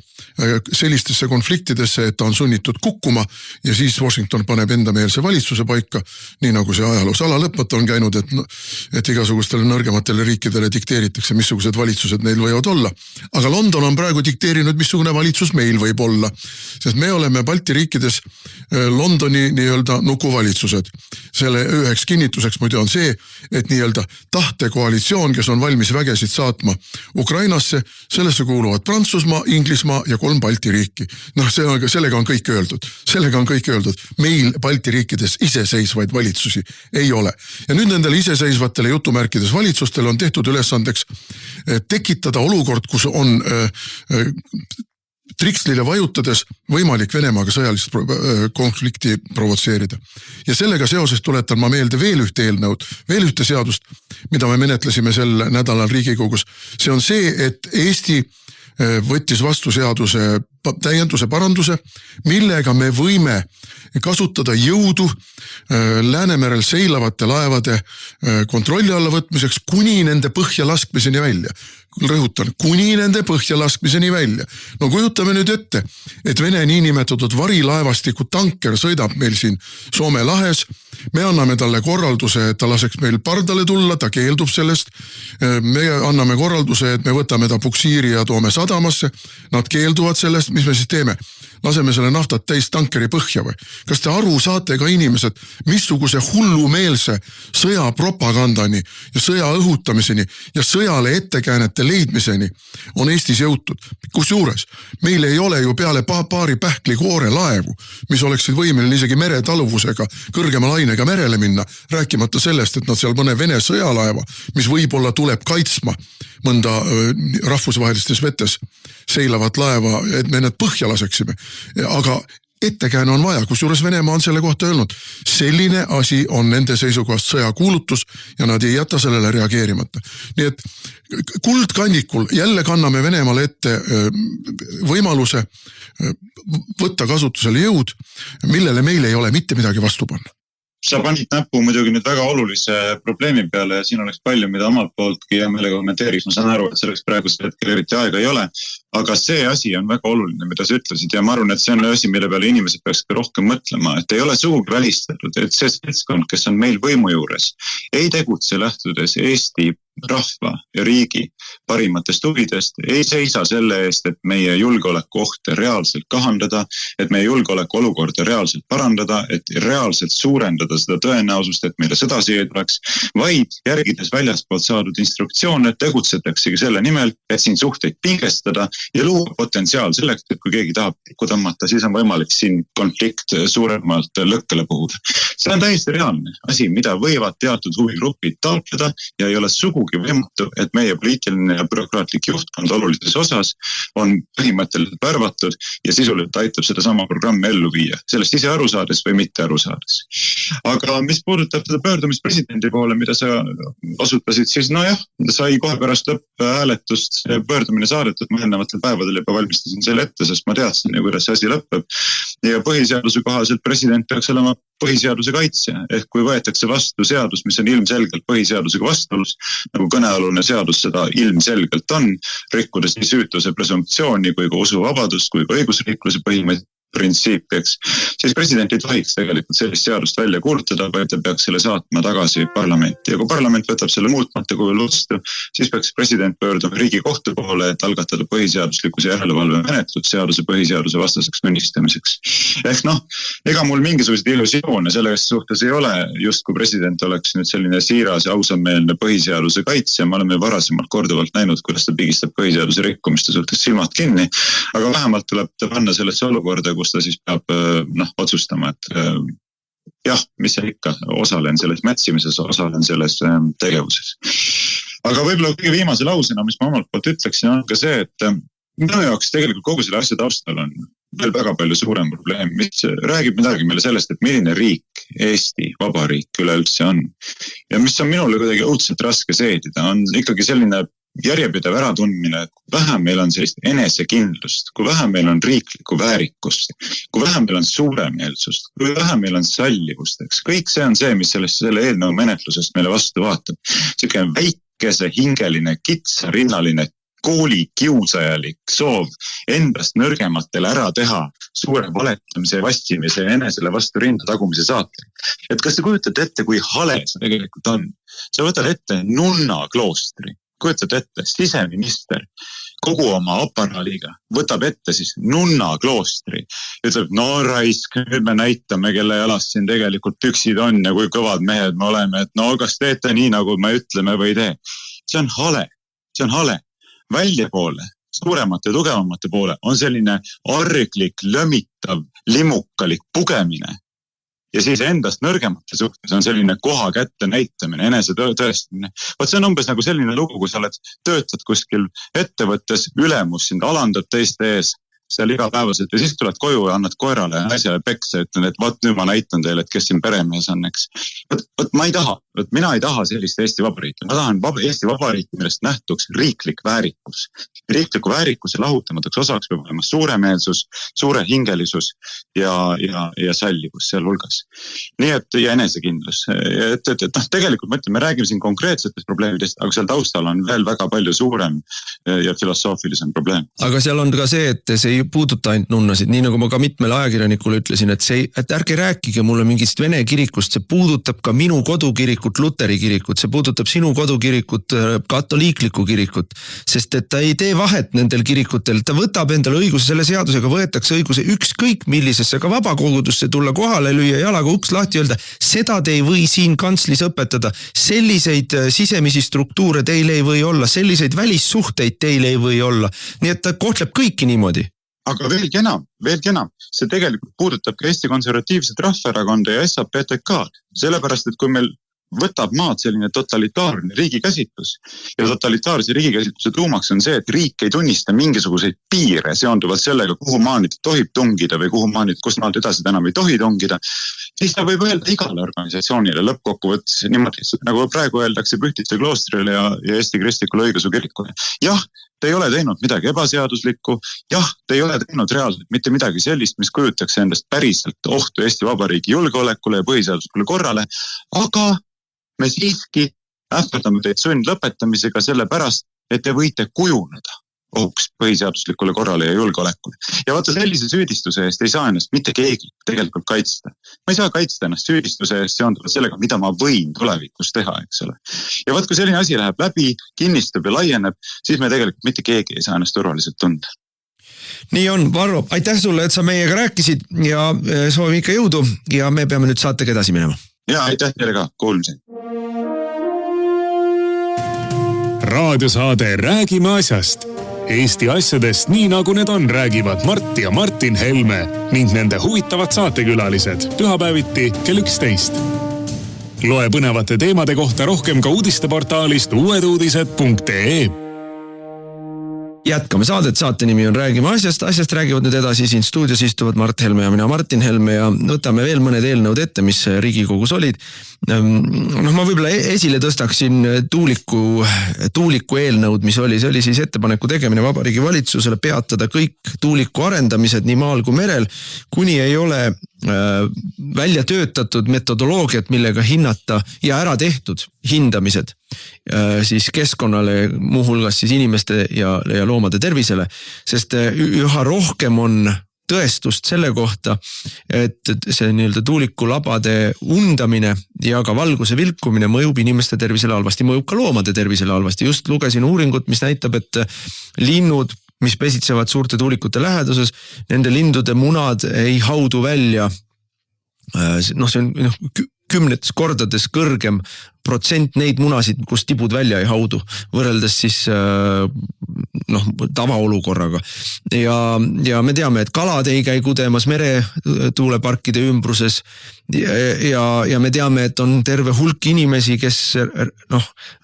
sellistesse konfliktidesse, et ta on sunnitud kukkuma ja siis Washington paneb endameelse valitsuse paika, nii nagu see ajaloos alalõpmata on käinud, et igasugustele nõrgematele riikidele dikteeritakse, missugused valitsused neil võivad olla. Aga London on praegu dikteerinud, missugune valitsus meil võib olla, sest me oleme Balti riikides Londoni nii-öelda nukuvalitsused. Selle üheks kinnituseks muidu on see, et nii-öelda tahtekoalitsioon, kes on valmis vägesid saatma Ukrainasse, sellesse kuuluvad Prantsusmaa, Inglismaa ja 3 Balti riiki. Sellega on kõik öeldud. Sellega on kõik öeldud. Meil Balti riikides iseseisvaid valitsusi ei ole. Ja nüüd nendele iseseisvatele jutumärkides valitsustele on tehtud ülesandeks tekitada olukord, kus on trikslile vajutades võimalik Venemaaga sõjalist konflikti provotseerida. Ja sellega seoses tuletan ma meelde veel ühte eelnõud, veel ühte seadust, mida me menetlesime sel nädalal Riigikogus. See on see, et Eesti võttis vastu seaduse täienduse paranduse, millega me võime kasutada jõudu Läänemerel seilavate laevade kontrolli alla võtmiseks kuni nende põhja laskmiseni välja. Rõhutan, kuni nende põhja laskmiseni välja. No kujutame nüüd ette, et Vene niinimetatud varilaevastiku tanker sõidab meil siin Soome lahes. Me anname talle korralduse, et ta laseks meil pardale tulla, ta keeldub sellest. Me anname korralduse, et me võtame ta puksiiri ja toome sadamasse. Nad keelduvad sellest, mis me siis teeme? Laseme selle naftat täis tankeri põhja või? Kas te aru saate ka inimesed, missuguse hullumeelse sõjapropagandani ja sõja õhutamiseni ja sõjale ettekäänete leidmiseni on Eestis jõutud? Kusjuures meil ei ole ju peale paari pähklikoore laevu, mis oleksid võimeline isegi meretaluvusega kõrgema lainega merele minna, rääkimata sellest, et nad seal mõne Vene sõjalaeva, mis võib-olla tuleb kaitsma mõnda rahvusvahelistes vetes seilavat laeva, et me need põhja laseksime. Aga ettekääne on vaja, kusjuures Venemaa on selle kohta öelnud. Selline asi on nende seisukohast sõjakuulutus ja nad ei jäta sellele reageerimata. Nii et kuldkandikul jälle kanname Venemaale ette võimaluse võtta kasutusele jõud, millele meil ei ole mitte midagi vastu panna. Sa panid näpu muidugi nüüd väga olulise probleemi peale ja siin oleks palju, mida omalt pooltki ja meile kommenteeriks. Ma saan aru, et selleks praegust hetkel eriti aega ei ole. Aga see asi on väga oluline, mida sa ütlesid ja ma arvan, et see on asi, mille peale inimesed peaks ka rohkem mõtlema, et ei ole sugugi välistatud, et see seltskond, kes on meil võimu juures, ei tegutse lähtudes Eesti rahva ja riigi parimatest huvidest, ei seisa selle eest, et meie julgeolekuohte reaalselt kahandada, et meie julgeoleku olukorda reaalselt parandada, et reaalselt suurendada seda tõenäosust, et meile sõdasi ei tuleks, vaid järgides väljaspoolt saadud instruktsioone tegutsetaksegi selle nimel, et siin suhteid pingestada ja luua potentsiaal selleks, et kui keegi tahab tikku tõmmata, siis on võimalik siin konflikt suuremalt lõkkele puhuda. See on täiesti reaalne asi, mida võivad teatud huvigrupid taotleda ja ei ole sugugi võimatu, et meie poliitiline ja bürokraatlik juhtkond olulises osas on põhimõtteliselt värvatud ja sisuliselt aitab seda sama programmi ellu viia. Sellest ise aru saades või mitte aru saades. Aga mis puudutab seda pöördumist presidendi poole, mida sa osutasid, siis nojah, sai kohe pärast lõpphääletust pöördumine saadetud, ma eelnevatel päevadel juba valmistasin selle ette, sest ma teadsin, kuidas see asi lõpeb. Ja põhiseaduse kohaselt president peaks olema põhiseaduse kaitsja, ehk kui võetakse vastu seadus, mis on ilmselgelt põhiseadusega vastuolus, nagu kõnealune seadus seda ilmselgelt on, rikkudes nii süütuse presumptsiooni kui ka usuvabadust kui ka õigusriikluse printsiipiks, siis president ei tohiks tegelikult sellist seadust välja kuulutada, vaid ta peaks selle saatma tagasi parlamenti. Ja kui parlament võtab selle muutmata kujul vastu, siis peaks president pöörduma Riigikohtu poole, et algatada põhiseaduslikkuse järelevalve menetlus seaduse põhiseaduse vastaseks tunnistamiseks. Ehk ega mul mingisuguseid illusioone selles suhtes ei ole, just kui president oleks nüüd selline siiras ja ausameelne põhiseaduse kaitsja. Me oleme varasemalt korduvalt näinud, kuidas ta pigistab põhiseaduse rikkumiste suhtes silmad kinni, aga vähemalt tuleb ta panna sellesse olukorda, kus ta siis peab otsustama, et jah, mis see ikka, osalen selles mätsimises, osalen selles tegevuses. Aga võib-olla kõige viimase lausena, mis ma omalt poolt ütleksin, on ka see, et minu jaoks tegelikult kogu selle asja taustal on veel väga palju suurem probleem, mis räägib midagi meile sellest, et milline riik Eesti Vabariik üleüldse on. Ja mis on minule kuidagi õudselt raske seedida, on ikkagi selline järjepidev äratundmine, et kui vähe meil on sellist enesekindlust, kui vähe meil on riiklikku väärikust, kui vähe meil on suuremeelsust, kui vähe meil on sallivust, eks. Kõik see on see, mis selle eelnõu menetlusest meile vastu vaatab. Selline väikese hingeline, kitsarinnaline koolikiusajalik soov endast nõrgematele ära teha suure valetamise ja vastimise ja enesele vastu rinda tagumise saatel. Et kas te kujutate ette, kui hale see tegelikult on? Sa võtad ette nunna kloostri. Kujutad ette, siseminister kogu oma aparaadiga võtab ette siis nunna kloostri. Ütleb, raisk, nüüd me näitame, kelle jalas siin tegelikult püksid on ja kui kõvad mehed me oleme, et kas teete nii, nagu me ütleme või tee. See on hale. Väljapoole, suuremate ja tugevamate poole on selline arglik, lömitav, limukalik pugemine. Ja siis endast nõrgemate suhtes on selline koha kätte näitamine, enese tõestamine. See on umbes nagu selline lugu, kui sa töötad kuskil ettevõttes, ülemus sind alandab teiste ees seal igapäevaselt ja siis tuled koju ja annad koerale ja naisele peksa ja ütlen, et nüüd ma näitan teile, et kes siin peremees on, eks. Mina ei taha sellist Eesti Vabariiki. Ma tahan Eesti Vabariiki, millest nähtuks riiklik väärikus. Riikliku väärikuse lahutamatuks osaks peab olema suuremeelsus, suure hingelisus ja sallivus seal hulgas. Nii et ja enesekindlus. Tegelikult me räägime siin konkreetsetest probleemidest, aga seal taustal on veel väga palju suurem ja filosoofilisem probleem. Aga seal on ka see, et see ei puuduta ainult nunnasid, nii nagu ma ka mitmele ajakirjanikule ütlesin, et ärge rääkige mulle mingist Vene kirikust, see puudutab ka minu kodukirikut, Luteri kirikut, see puudutab sinu kodukirikut, katoliiklikku kirikut, sest et ta ei tee vahet nendel kirikutel, ta võtab endale õiguse, selle seadusega võetakse õiguse ükskõik millisesse ka vabakogudusse tulla kohale, lüüa jalaga uks lahti, öelda, seda te ei või siin kantslis õpetada, selliseid sisemisi struktuure teil ei või olla, selliseid välissuhteid teil ei või olla, nii et ta kohtleb kõiki niimoodi. Aga veelgi enam, see tegelikult puudutab ka Eesti Konservatiivset Rahvaerakonda ja SAPTK-d, sellepärast, et kui meil võtab maad selline totalitaarne riigikäsitlus ja totalitaarse riigikäsitluse tuumaks on see, et riik ei tunnista mingisuguseid piire seonduvalt sellega, kuhu maanid tohib tungida või kuhu maanid, kust maalt edasi enam ei tohi tungida, siis ta võib öelda igale organisatsioonile lõppkokkuvõttes niimoodi, nagu praegu öeldakse Pühtitsa kloostrile ja Eesti Kristlikule Õigeusu Kirikule. Jah, te ei ole teinud midagi ebaseaduslikku, jah, te ei ole teinud reaalselt mitte midagi sellist, mis kujutaks endast päriselt ohtu Eesti Vabariigi julgeolekule ja põhiseaduslikule korrale, aga me siiski ähvardame teid sundlõpetamisega sellepärast, et te võite kujuneda ohuks põhiseaduslikule korrale ja julgeolekule. Ja vaata, sellise süüdistuse eest ei saa ennast mitte keegi tegelikult kaitsta. Ma ei saa kaitsta ennast süüdistuse eest seonduvalt sellega, mida ma võin tulevikus teha, eks ole. Ja vaat, kui selline asi läheb läbi, kinnistub ja laieneb, siis me tegelikult mitte keegi ei saa ennast turvaliselt tunda. Nii on, Varro, aitäh sulle, et sa meiega rääkisid ja soovime ikka jõudu ja me peame nüüd saatega edasi minema. Ja aitäh teile ka, kuulmiseni. Raadiosaade Räägime asjast. Eesti asjadest nii nagu need on, räägivad Mart ja Martin Helme ning nende huvitavad saatekülalised pühapäeviti kell 11. Loe põnevate teemade kohta rohkem ka uudisteportaalist uueduudised.ee. Jätkame saadet, saate nimi on Räägime asjast räägivad nüüd edasi, siin stuudios istuvad Mart Helme ja mina Martin Helme ja võtame veel mõned eelnõud ette, mis Riigikogus olid. Ma võib-olla esile tõstaksin tuuliku eelnõud, mis oli, see oli siis ettepaneku tegemine Vabariigi Valitsusele peatada kõik tuuliku arendamised nii maal kui merel, kuni ei ole välja töötatud metodoloogiat, millega hinnata ja ära tehtud hindamised siis keskkonnale, muuhulgas siis inimeste ja loomade tervisele, sest üha rohkem on tõestust selle kohta, et see nii-öelda tuulikulabade undamine ja ka valguse vilkumine mõjub inimeste tervisele halvasti, mõjub ka loomade tervisele halvasti. Just lugesin uuringut, mis näitab, et linnud, mis pesitsevad suurte tuulikute läheduses, nende lindude munad ei haudu välja. See on 10 kordades kõrgem protsent neid munasid, kus tibud välja ei haudu, võrreldes siis tavaolukorraga. Ja me teame, et kalad ei käi kudemas meretuuleparkide ümbruses ja me teame, et on terve hulk inimesi, kes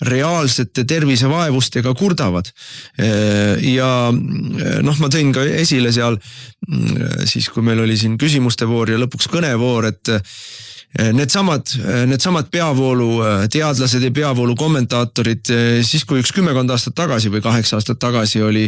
reaalsete tervisevaevustega kurdavad. Ja ma tõin ka esile seal, siis kui meil oli siin küsimuste voor ja lõpuks kõnevoor, et Needsamad peavoolu teadlased ja peavoolu kommentaatorid, siis kui 10 aastat tagasi või 8 aastat tagasi oli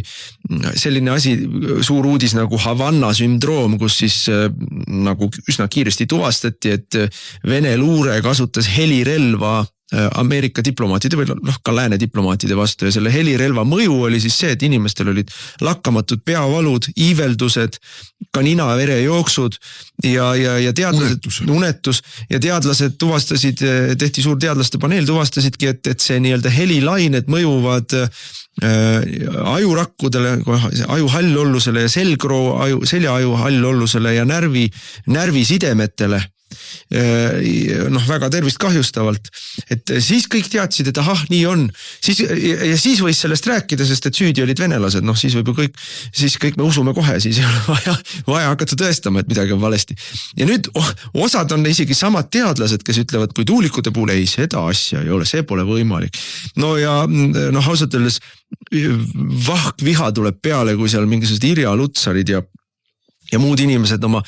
selline asi, suur uudis nagu Havanna sündroom, kus siis nagu üsna kiiresti tuvastati, et Vene luure kasutas helirelva Ameerika diplomaatide või ka lääne diplomaatide vastu ja selle helirelva mõju oli siis see, et inimestel olid lakkamatud peavalud, iiveldused, ka nina verejooksud ja teadlased, unetus ja teadlased tuvastasid, tehti suur teadlaste paneel, tuvastasidki, et see nii-öelda helilained mõjuvad ajurakkudele, aju hallollusele ja seljaaju hallollusele ja närvisidemetele. Väga tervist kahjustavalt, et siis kõik teadsid, et ahah, nii on, siis võis sellest rääkida, sest et süüdi olid venelased, siis võib ju kõik me usume kohe, siis ei ole vaja hakata tõestama, et midagi on valesti. Ja nüüd osad on isegi samad teadlased, kes ütlevad, kui tuulikute puhul ei, seda asja ei ole, see pole võimalik. Ausalt öeldes vahkviha tuleb peale, kui seal mingisugused Irja Lutsarid ja muud inimesed oma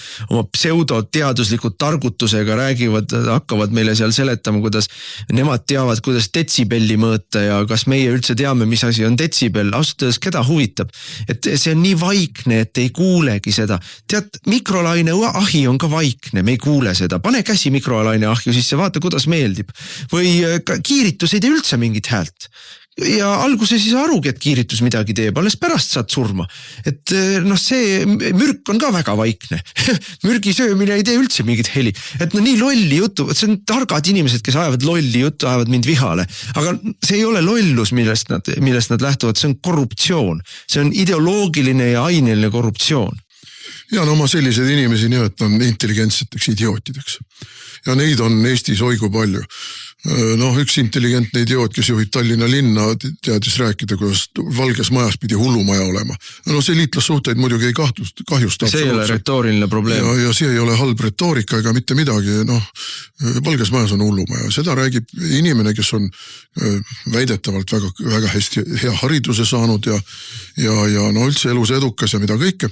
pseudoteaduslikud targutusega räägivad, hakkavad meile seal seletama, kuidas nemad teavad, kuidas detsibelli mõõta ja kas meie üldse teame, mis asi on detsibell. Ausalt öeldes, keda huvitab, et see on nii vaikne, et ei kuulegi seda. Tead, mikrolaine ahi on ka vaikne, me ei kuule seda. Pane käsi mikrolaine ahju sisse, vaata, kuidas meeldib. Või kiiritus ei tee üldse mingit häält. Ja alguses ei saa arugi, et kiiritus midagi teeb, alles pärast saad surma. Et see mürk on ka väga vaikne. Mürgi söömine ei tee üldse mingit heli. Et nii lolli jutu, see on targad inimesed, kes ajavad lolli jutu, ajavad mind vihale. Aga see ei ole lollus, millest nad lähtuvad, see on korruptsioon. See on ideoloogiline ja aineline korruptsioon. Ja ma sellised inimesi nimetan intelligentseteks idiootideks. Ja neid on Eestis oigu palju. Üks intelligentne idioot, kes juhib Tallinna linna, teadis rääkida, kuidas Valges majas pidi hullumaja olema. See liitlassuhteid muidugi ei kahjusta. See ei ole retooriline probleem. Ja see ei ole halb retoorika ega mitte midagi. Valges majas on hullumaja. Seda räägib inimene, kes on väidetavalt väga hästi hea hariduse saanud ja üldse elus edukas ja mida kõike.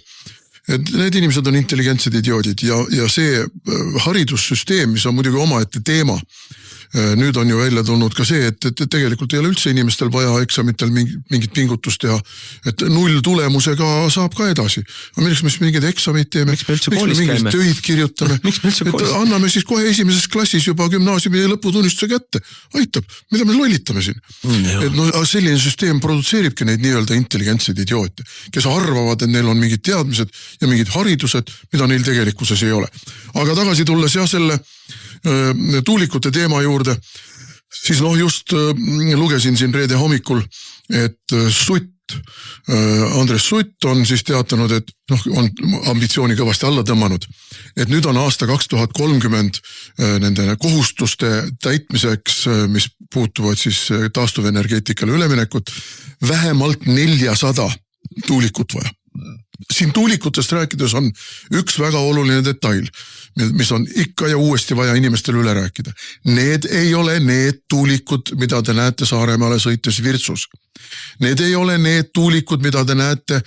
Et need inimesed on intelligentsed idioodid ja see haridussüsteem, mis on muidugi omaette teema, nüüd on ju välja tulnud ka see, et tegelikult ei ole üldse inimestel vaja eksamitel mingit pingutust teha, et null tulemusega saab ka edasi. Milleks me siis mingid eksamid teeme? Miks me üldse koolis käime? Töid kirjutame? Miks me üldse koolis? Anname siis kohe esimeses klassis juba gümnaasiumi lõputunnistuse kätte. Aitab, mida me lollitame siin? Et no, selline süsteem produtseeribki neid nii-öelda intelligentseid idioote, kes arvavad, et neil on mingid teadmised ja mingid haridused, mida neil tegelikkuses ei ole. Aga tagasi tulles selle tuulikute teema juurde, siis just lugesin siin reede hommikul, et Andres Sutt on siis teatanud, et on ambitsiooni kõvasti alla tõmmanud, et nüüd on aasta 2030 nende kohustuste täitmiseks, mis puutuvad siis taastuvenergeetikale üleminekut, vähemalt 400 tuulikut vaja. Siin tuulikutest rääkides on üks väga oluline detail, mis on ikka ja uuesti vaja inimestele üle rääkida. Need ei ole need tuulikud, mida te näete Saaremaale sõites Virtsus. Need ei ole need tuulikud, mida te näete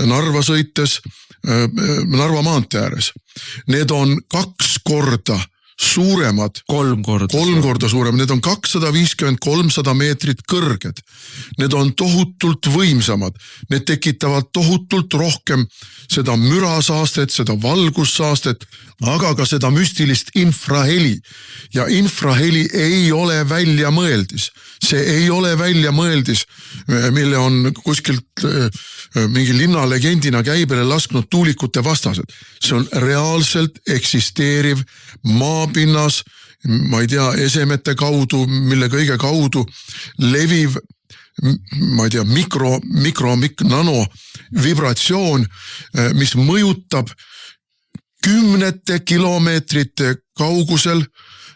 Narva sõites Narva maantee ääres. Need on 2 korda suuremad. 3 korda suuremad. Need on 250-300 meetrit kõrged. Need on tohutult võimsamad. Need tekitavad tohutult rohkem seda mürasaastet, seda valgussaastet, aga ka seda müstilist infraheli. Ja infraheli ei ole väljamõeldis. See ei ole väljamõeldis, mille on kuskilt mingi linnalegendina käibele lasknud tuulikute vastased. See on reaalselt eksisteeriv maapinnas, ma ei tea, esemete kaudu, mille kõige kaudu leviv, ma ei tea, nano vibratsioon, mis mõjutab 10 kilomeetrite kaugusel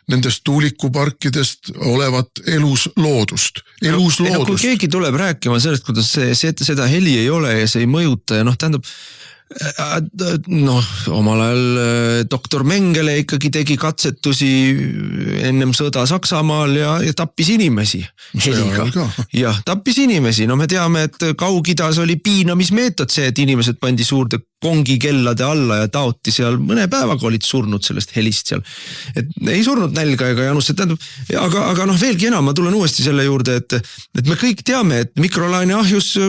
nendest tuulikuparkidest olevat elusloodust. Kui keegi tuleb rääkima sellest, kuidas seda heli ei ole ja see ei mõjuta ja tähendab, omal ajal doktor Mengele ikkagi tegi katsetusi ennem sõda Saksamaal ja tappis inimesi heliga. Ja tappis inimesi. Me teame, et Kaug-Idas oli piinamismeetod see, et inimesed pandi suurde kongikellade alla ja taoti seal mõne päevaga olid surnud sellest helist seal. Et ei surnud nälga ega janust. Aga veelgi enam, ma tulen uuesti selle juurde, et me kõik teame, et mikrolaine ahjus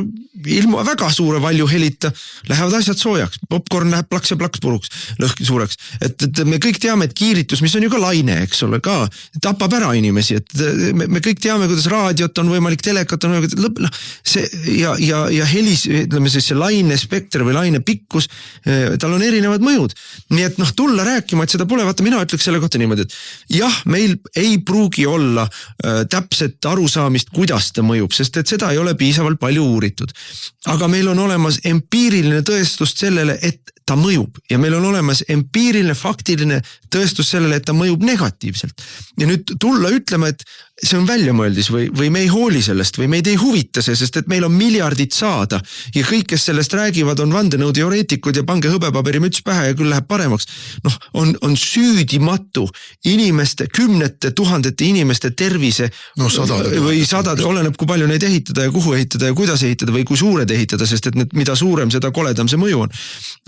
ilma väga suure valju helita lähevad asjad soojaks. Popcorn läheb plaks ja plaks puruks, lõhki suureks. Et me kõik teame, et kiiritus, mis on ju ka laine, eks ole, ka tapab ära inimesi. Et me kõik teame, kuidas raadiot on võimalik, telekat on võimalik, ja helis, ütleme siis see laine spekter või laine pikkus, tal on erinevad mõjud. Nii et tulla rääkima, et seda pole, vaata mina ütleks selle kohta niimoodi, et jah, meil ei pruugi olla täpset arusaamist, kuidas ta mõjub, sest et seda ei ole piisavalt palju uuritud. Aga meil on olemas empiiriline tõestust sellele, et ta mõjub ja meil on olemas empiiriline, faktiline tõestus sellele, et ta mõjub negatiivselt. Ja nüüd tulla ütlema, et see on väljamõeldis või me ei hooli sellest või meid ei huvita see, sest et meil on miljardid saada ja kõik, kes sellest räägivad, on vandenõuteoreetikud ja pange hõbepaberi müts pähe ja küll läheb paremaks. On süüdimatu inimeste, 10 000 inimeste tervise või sadade, oleneb kui palju neid ehitada ja kuhu ehitada ja kuidas ehitada või kui suured ehitada, sest et mida suurem, seda koledam see mõju on.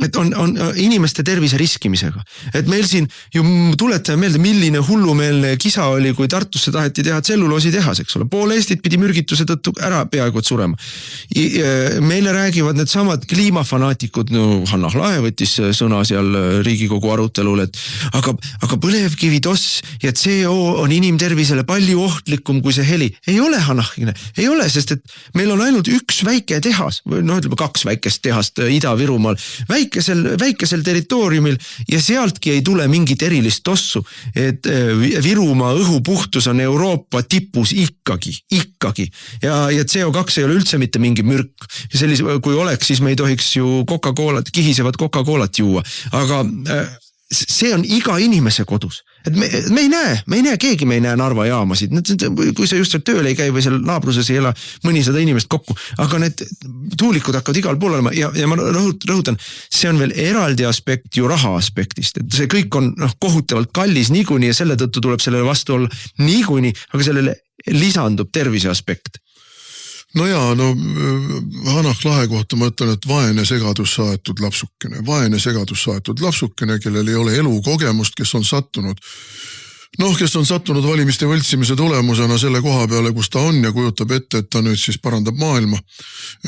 Et on inimeste tervise riskimisega. Et meil siin ju tuletame meelde, milline hullumeelne kisa oli, kui Tartusse taheti teha tselluloositehas, eks ole. Pool Eestit pidi mürgituse tõttu ära peaaegu et surema. Meile räägivad need samad kliimafanaatikud, Hanah Lahe võttis sõna seal Riigikogu arutelul, et aga põlevkivi toss ja CO on inimtervisele palju ohtlikum kui see heli. Ei ole, Hanahine, ei ole, sest et meil on ainult üks väike tehas, või ütleme 2 väikest tehast Ida-Virumaal, väikesel territooriumil ja sealtki ei tule mingit erilist tossu, et Virumaa õhupuhtus on Euroopa tipus ikkagi. Ja CO2 ei ole üldse mitte mingi mürk. Kui oleks, siis me ei tohiks ju kihisevat Coca-Colat juua. Aga see on iga inimese kodus. Et me ei näe, keegi me ei näe Narva jaamasid. Kui sa just seal tööl ei käi või seal naabruses ei ela mõnisada inimest kokku. Aga need tuulikud hakkavad igal pool olema ja ma rõhutan, see on veel eraldi aspekt ju raha aspektist. Et see kõik on kohutavalt kallis niikuinii ja selle tõttu tuleb sellele vastu olla niikuinii, aga sellele lisandub tervise aspekt. No jaa, Hanah Lahe kohta ma ütlen, et vaene segadus saatud lapsukene, kellel ei ole elukogemust, kes on sattunud Noh, kes on sattunud valimiste võltsimise tulemusena selle koha peale, kus ta on ja kujutab ette, et ta nüüd siis parandab maailma.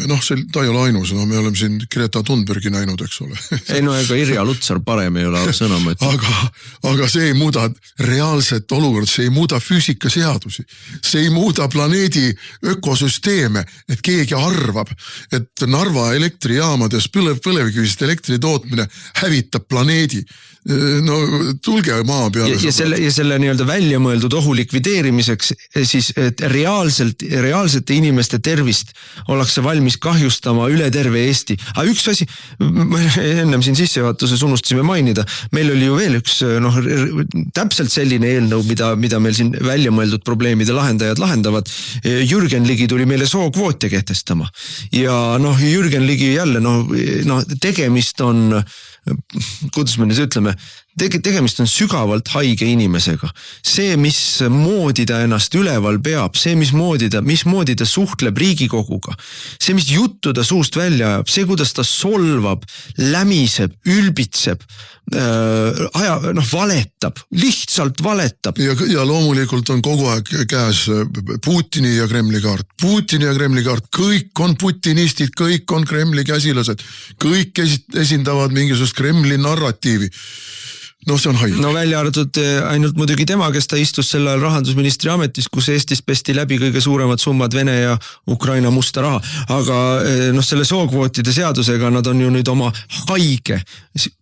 Noh, ta ei ole ainus, no me oleme siin Greta Thunbergi näinud, eks ole. Ei no ega Irja Lutsar parem ei ole sõnum, et... aga see ei muuda reaalset olukorda, see ei muuda füüsikaseadusi, see ei muuda planeedi ökosüsteeme, et keegi arvab, et Narva elektrijaamades põlevkivist elektri tootmine hävitab planeedi. No tulge maa peale. Ja selle nii-öelda välja mõeldud ohu likvideerimiseks siis et reaalsete inimeste tervist ollakse valmis kahjustama üle terve Eesti. Aga üks asi, ennem siin sissejuhatuses unustasime mainida, meil oli ju veel üks täpselt selline eelnõu, mida meil siin välja mõeldud probleemide lahendajad lahendavad. Jürgen Ligi tuli meile sookvoote kehtestama ja Jürgen Ligi jälle tegemist on, kuidas me nüüd ütleme, tegemist on sügavalt haige inimesega. See, mismoodi ta ennast üleval peab, see, mismoodi ta suhtleb Riigikoguga, see, mis juttu ta suust välja ajab, see, kuidas ta solvab, lämiseb, ülbitseb, valetab, lihtsalt valetab. Ja loomulikult on kogu aeg käes Putini ja Kremli kaart. Putini ja Kremli kaart, kõik on putinistid, kõik on Kremli käsilased, kõik esindavad mingisugust Kremli narratiivi. No see on haige. No välja arvatud ainult muidugi tema, kes ta istus sel ajal rahandusministri ametis, kus Eestis pesti läbi kõige suuremad summad Vene ja Ukraina musta raha. Aga selle sookvootide seadusega nad on ju nüüd oma haige,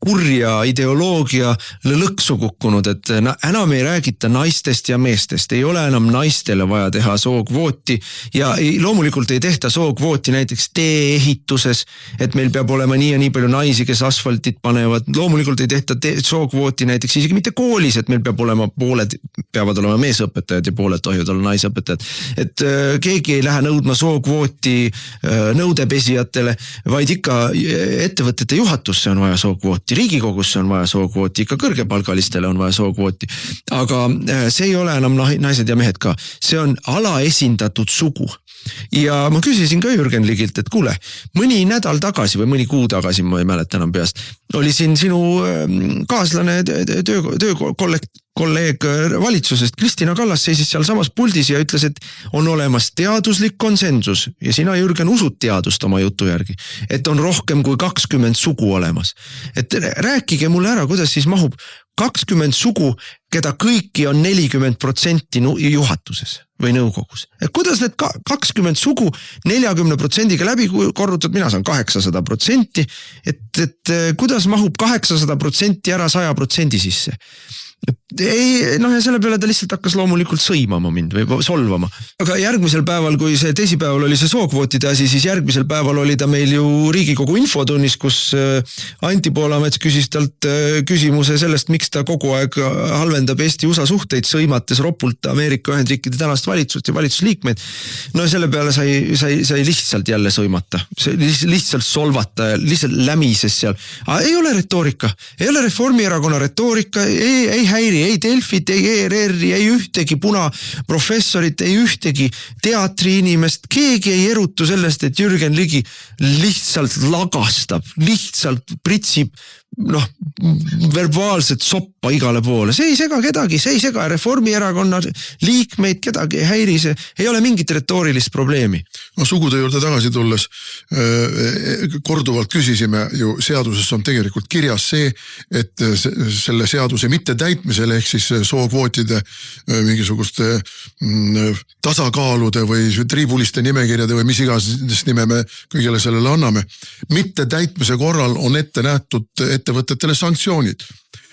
kurja ideoloogia lõksu kukkunud, et enam ei räägita naistest ja meestest. Ei ole enam naistele vaja teha sookvooti ja loomulikult ei tehta sookvooti näiteks tee-ehituses, et meil peab olema nii ja nii palju naisi, kes asfaltit panevad. Loomulikult ei tehta sookvooti näiteks isegi mitte koolis, et meil pooled peavad olema meesõpetajad ja pooled tohivad olla naisõpetajad. Et keegi ei lähe nõudma sookvooti nõudepesijatele, vaid ikka ettevõtete juhatusse on vaja sookvooti, Riigikogusse on vaja sookvooti, ikka kõrgepalgalistele on vaja sookvooti. Aga see ei ole enam naised ja mehed ka, see on alaesindatud sugu. Ja ma küsisin ka Jürgen Ligilt, et kuule, mõni nädal tagasi või mõni kuu tagasi, ma ei mäleta enam peast, oli siin sinu kaaslane kolleeg valitsusest, Kristina Kallas seisis seal samas puldis ja ütles, et on olemas teaduslik konsensus ja sina, Jürgen, usud teadust oma jutu järgi, et on rohkem kui 20 sugu olemas. Et rääkige mulle ära, kuidas siis mahub 20 sugu, keda kõiki on 40% juhatuses või nõukogus. Et kuidas need 20 sugu 40%-ga läbi korrutud, mina saan 800%, et kuidas mahub 800% ära 100% sisse? Ei, ja selle peale ta lihtsalt hakkas loomulikult sõimama mind või solvama. Aga järgmisel päeval, kui see teisipäeval oli see sookvootide asi, siis järgmisel päeval oli ta meil ju Riigikogu infotunnis, kus Anti Poolamets küsis talt küsimuse sellest, miks ta kogu aeg halvendab Eesti-USA suhteid, sõimates ropult Ameerika Ühendriikide tänast valitsust ja valitsusliikmeid. No selle peale sai lihtsalt jälle sõimata, lihtsalt solvata, lihtsalt lämises seal. Ei ole retoorika, ei ole Reformierakonna retoorika, ei häiri, ei Delfit, ei ERR-i, ei ühtegi punaprofessorit, ei ühtegi teatriinimest, keegi ei erutu sellest, et Jürgen Ligi lihtsalt lagastab, lihtsalt pritsib verbaalset soppa igale poole. See ei sega kedagi, see ei sega Reformierakonna liikmeid, kedagi ei häiri, see ei ole mingit retoorilist probleemi. No sugude juurde tagasi tulles korduvalt küsisime ju, seaduses on tegelikult kirjas see, et selle seaduse mitte täitmisel ehk siis sookvootide mingisuguste tasakaalude või tribuliste nimekirjade või mis iganes nime me kõigele sellele anname. Mitte täitmise korral on ette nähtud ettevõtetele sanktsioonid.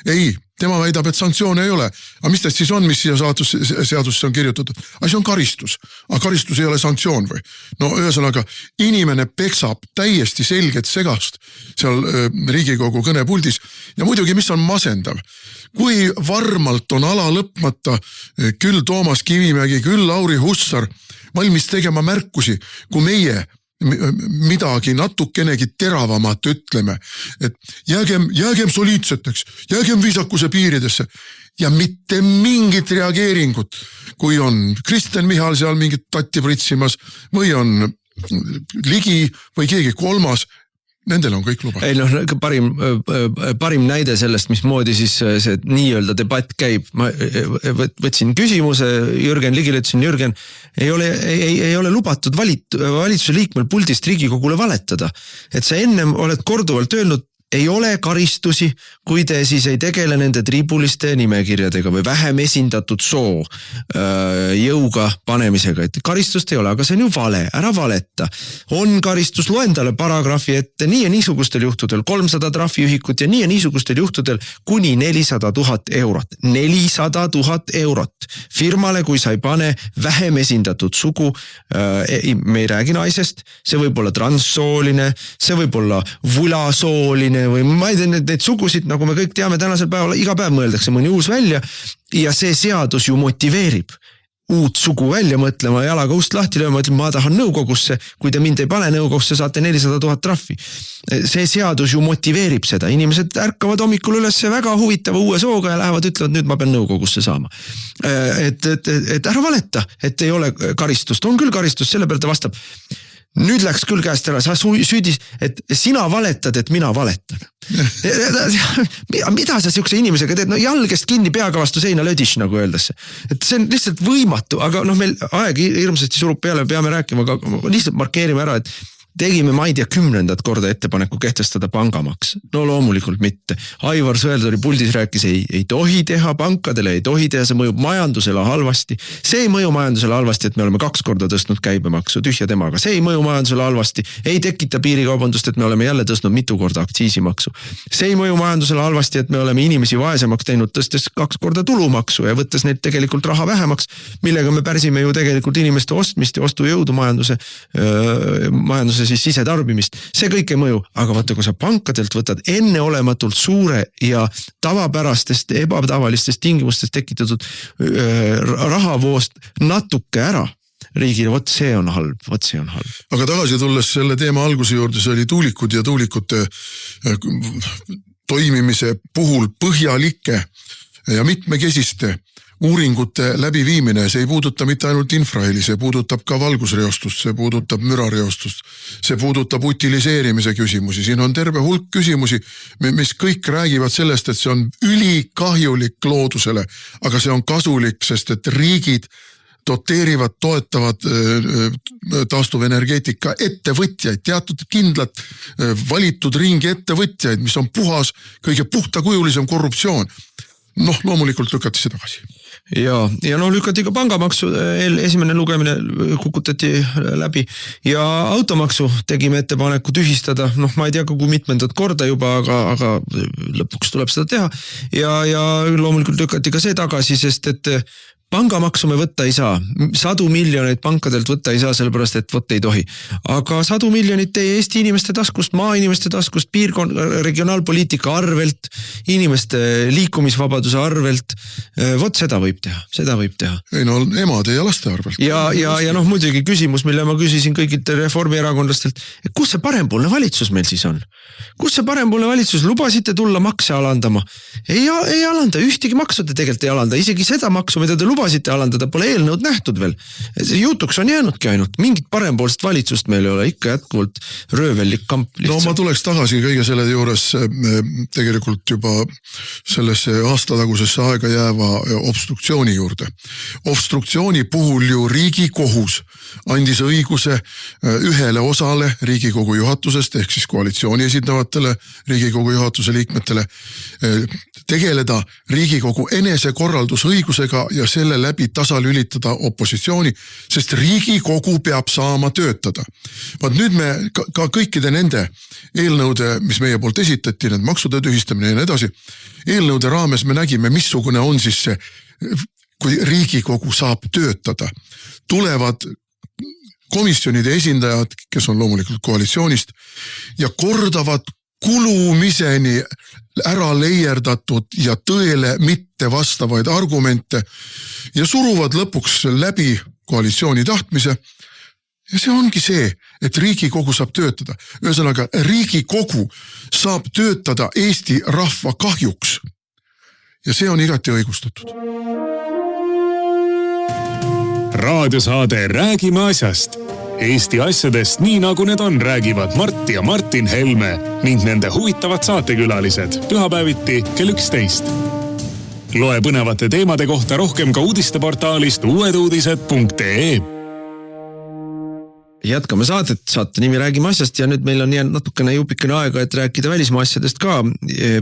Ei, tema väidab, et sanktsioone ei ole. Aga mis siis on, mis siia seadusse on kirjutatud? Aga see on karistus. Aga karistus ei ole sanktsioon või? No ühesõnaga, inimene peksab täiesti selget segast seal Riigikogu kõnepuldis. Ja muidugi, mis on masendav? Kui varmalt on ala lõpmata küll Toomas Kivimägi, küll Lauri Hussar valmis tegema märkusi, kui meie midagi natukenegi teravamat ütleme, et jäägem soliidseteks, jäägem viisakuse piiridesse ja mitte mingit reageeringut, kui on Kristen Michal seal mingit tatti pritsimas või on Ligi või keegi kolmas, Nendele on kõik lubatud. Ei noh, parim näide sellest, mismoodi siis see nii-öelda debatt käib. Ma võtsin küsimuse Jürgen Ligile, ütlesin Jürgen, ei ole lubatud valitsuse liikmel puldist Riigikogule valetada. Et sa ennem oled korduvalt öelnud, ei ole karistusi, kui te siis ei tegele nende tribuliste nimekirjadega või vähem esindatud soo jõuga panemisega, et karistust ei ole, aga see on ju vale, ära valeta. On karistus, loen talle paragrahvi ette, nii ja niisugustel juhtudel 300 trahviühikut ja nii ja niisugustel juhtudel kuni 400 000 eurot. 400 000 eurot firmale, kui sa ei pane vähem esindatud sugu, me ei räägi naisest, see võib olla transsooline, see võib olla vulasooline, või ma ei tea, neid sugusid, nagu me kõik teame, tänasel päeval iga päev mõeldakse mõni uus välja ja see seadus ju motiveerib uut sugu välja mõtlema, jalaga ust lahti lööma, ütlema, ma tahan nõukogusse, kui te mind ei pane nõukogusse, saate 400 000 trahvi. See seadus ju motiveerib seda, inimesed ärkavad hommikul üles väga huvitava uue sooga ja lähevad, ütlevad, nüüd ma pean nõukogusse saama. Et ära valeta, et ei ole karistust, on küll karistus, selle peale ta vastab. Nüüd läks küll käest ära, sa süüdis, et sina valetad, et mina valetan. Mida sa siukse inimesega teed? No jalgest kinni peaga vastu seina lödiš, nagu öeldesse. Et see on lihtsalt võimatu, aga noh, meil aeg hirmsasti surub peale, peame rääkima, aga lihtsalt markeerime ära, et tegime, ma ei tea, 10. korda ettepaneku kehtestada pangamaks. No loomulikult mitte. Aivar Sõeldori puldis rääkis, ei tohi teha pankadele, ei tohi teha, see mõjub majandusele halvasti. See ei mõju majandusele halvasti, et me oleme 2 korda tõstnud käibemaksu, tühja temaga. See ei mõju majandusele halvasti, ei tekita piirikaubandust, et me oleme jälle tõstnud mitu korda aktsiisimaksu. See ei mõju majandusele halvasti, et me oleme inimesi vaesemaks teinud, tõstes 2 korda tulumaksu ja võttes neid tegelikult raha vähemaks, millega me pärsime ju tegelikult inimeste ostmist ja ostujõudu majanduse siis sisetarbimist. See kõik ei mõju, aga vaata, kui sa pankadelt võtad enneolematult suure ja tavapärastest, ebatavalistest tingimustest tekitatud rahavoost natuke ära riigile, vot see on halb. Aga tagasi tulles selle teema alguse juurde, see oli tuulikud ja tuulikute toimimise puhul põhjalike ja mitmekesiste uuringute läbiviimine, see ei puuduta mitte ainult infraheli, see puudutab ka valgusreostust, see puudutab mürareostust, see puudutab utiliseerimise küsimusi, siin on terve hulk küsimusi, mis kõik räägivad sellest, et see on ülikahjulik loodusele, aga see on kasulik, sest et riigid doteerivad, toetavad taastuvenergeetika ettevõtjaid, teatud kindlad valitud ringi ettevõtjaid, mis on puhas, kõige puhtakujulisem korruptsioon. Noh, loomulikult lükati see tagasi. Ja lükati ka pangamaksu, esimene lugemine kukutati läbi ja automaksu tegime ettepaneku tühistada, noh ma ei tea kui mitmendat korda juba, aga lõpuks tuleb seda teha ja loomulikult lükati ka see tagasi, sest et pangamaksu me võtta ei saa, 100 miljoneid pankadelt võtta ei saa, sellepärast et võtta ei tohi. Aga 100 miljonit teie Eesti inimeste taskust, maainimeste taskust, regionaalpoliitika arvelt, inimeste liikumisvabaduse arvelt, vot seda võib teha. Ei no emade ja laste arvelt. Ja noh muidugi küsimus, mille ma küsisin kõigilt reformierakondlastelt, kus see parempoolne valitsus meil siis on? Kus see parempoolne valitsus, lubasite tulla makse alandama? Ei alanda, ühtegi maksu te tegelikult ei alanda, isegi seda maksu, mida te lubasite alandada, pole eelnõud nähtud veel. Jutuks on jäänudki ainult, mingit parempoolset valitsust meil ei ole, ikka jätkuvalt röövellik kamp lihtsalt. No ma tuleks tagasi kõige selle juures tegelikult juba sellesse aastatagusesse aega jääva obstruktsiooni juurde. Obstruktsiooni puhul ju Riigikohus andis õiguse ühele osale Riigikogu juhatusest ehk siis koalitsiooni esindavatele Riigikogu juhatuse liikmetele tegeleda Riigikogu enesekorraldusõigusega ja selle läbi tasalülitada opositsiooni, sest Riigikogu peab saama töötada. Vaat nüüd me ka kõikide nende eelnõude, mis meie poolt esitati, need maksude tühistamine ja nii edasi, eelnõude raames me nägime, missugune on siis see, kui Riigikogu saab töötada. Tulevad komisjonide esindajad, kes on loomulikult koalitsioonist ja kordavad kulumiseni ära leierdatud ja tõele mitte vastavaid argumente ja suruvad lõpuks läbi koalitsiooni tahtmise. Ja see ongi see, et Riigikogu saab töötada. Ühesõnaga, Riigikogu saab töötada Eesti rahva kahjuks. Ja see on igati õigustatud. Raadiosaade Räägime asjast. Eesti asjadest nii nagu need on, räägivad Mart ja Martin Helme ning nende huvitavad saatekülalised pühapäeviti kell 11. Loe põnevate teemade kohta rohkem ka uudisteportaalist uueduudised.ee. Jätkame saadet, saate nimi Räägime asjast ja nüüd meil on jäänud natukene jupikene aega, et rääkida välismaa asjadest ka.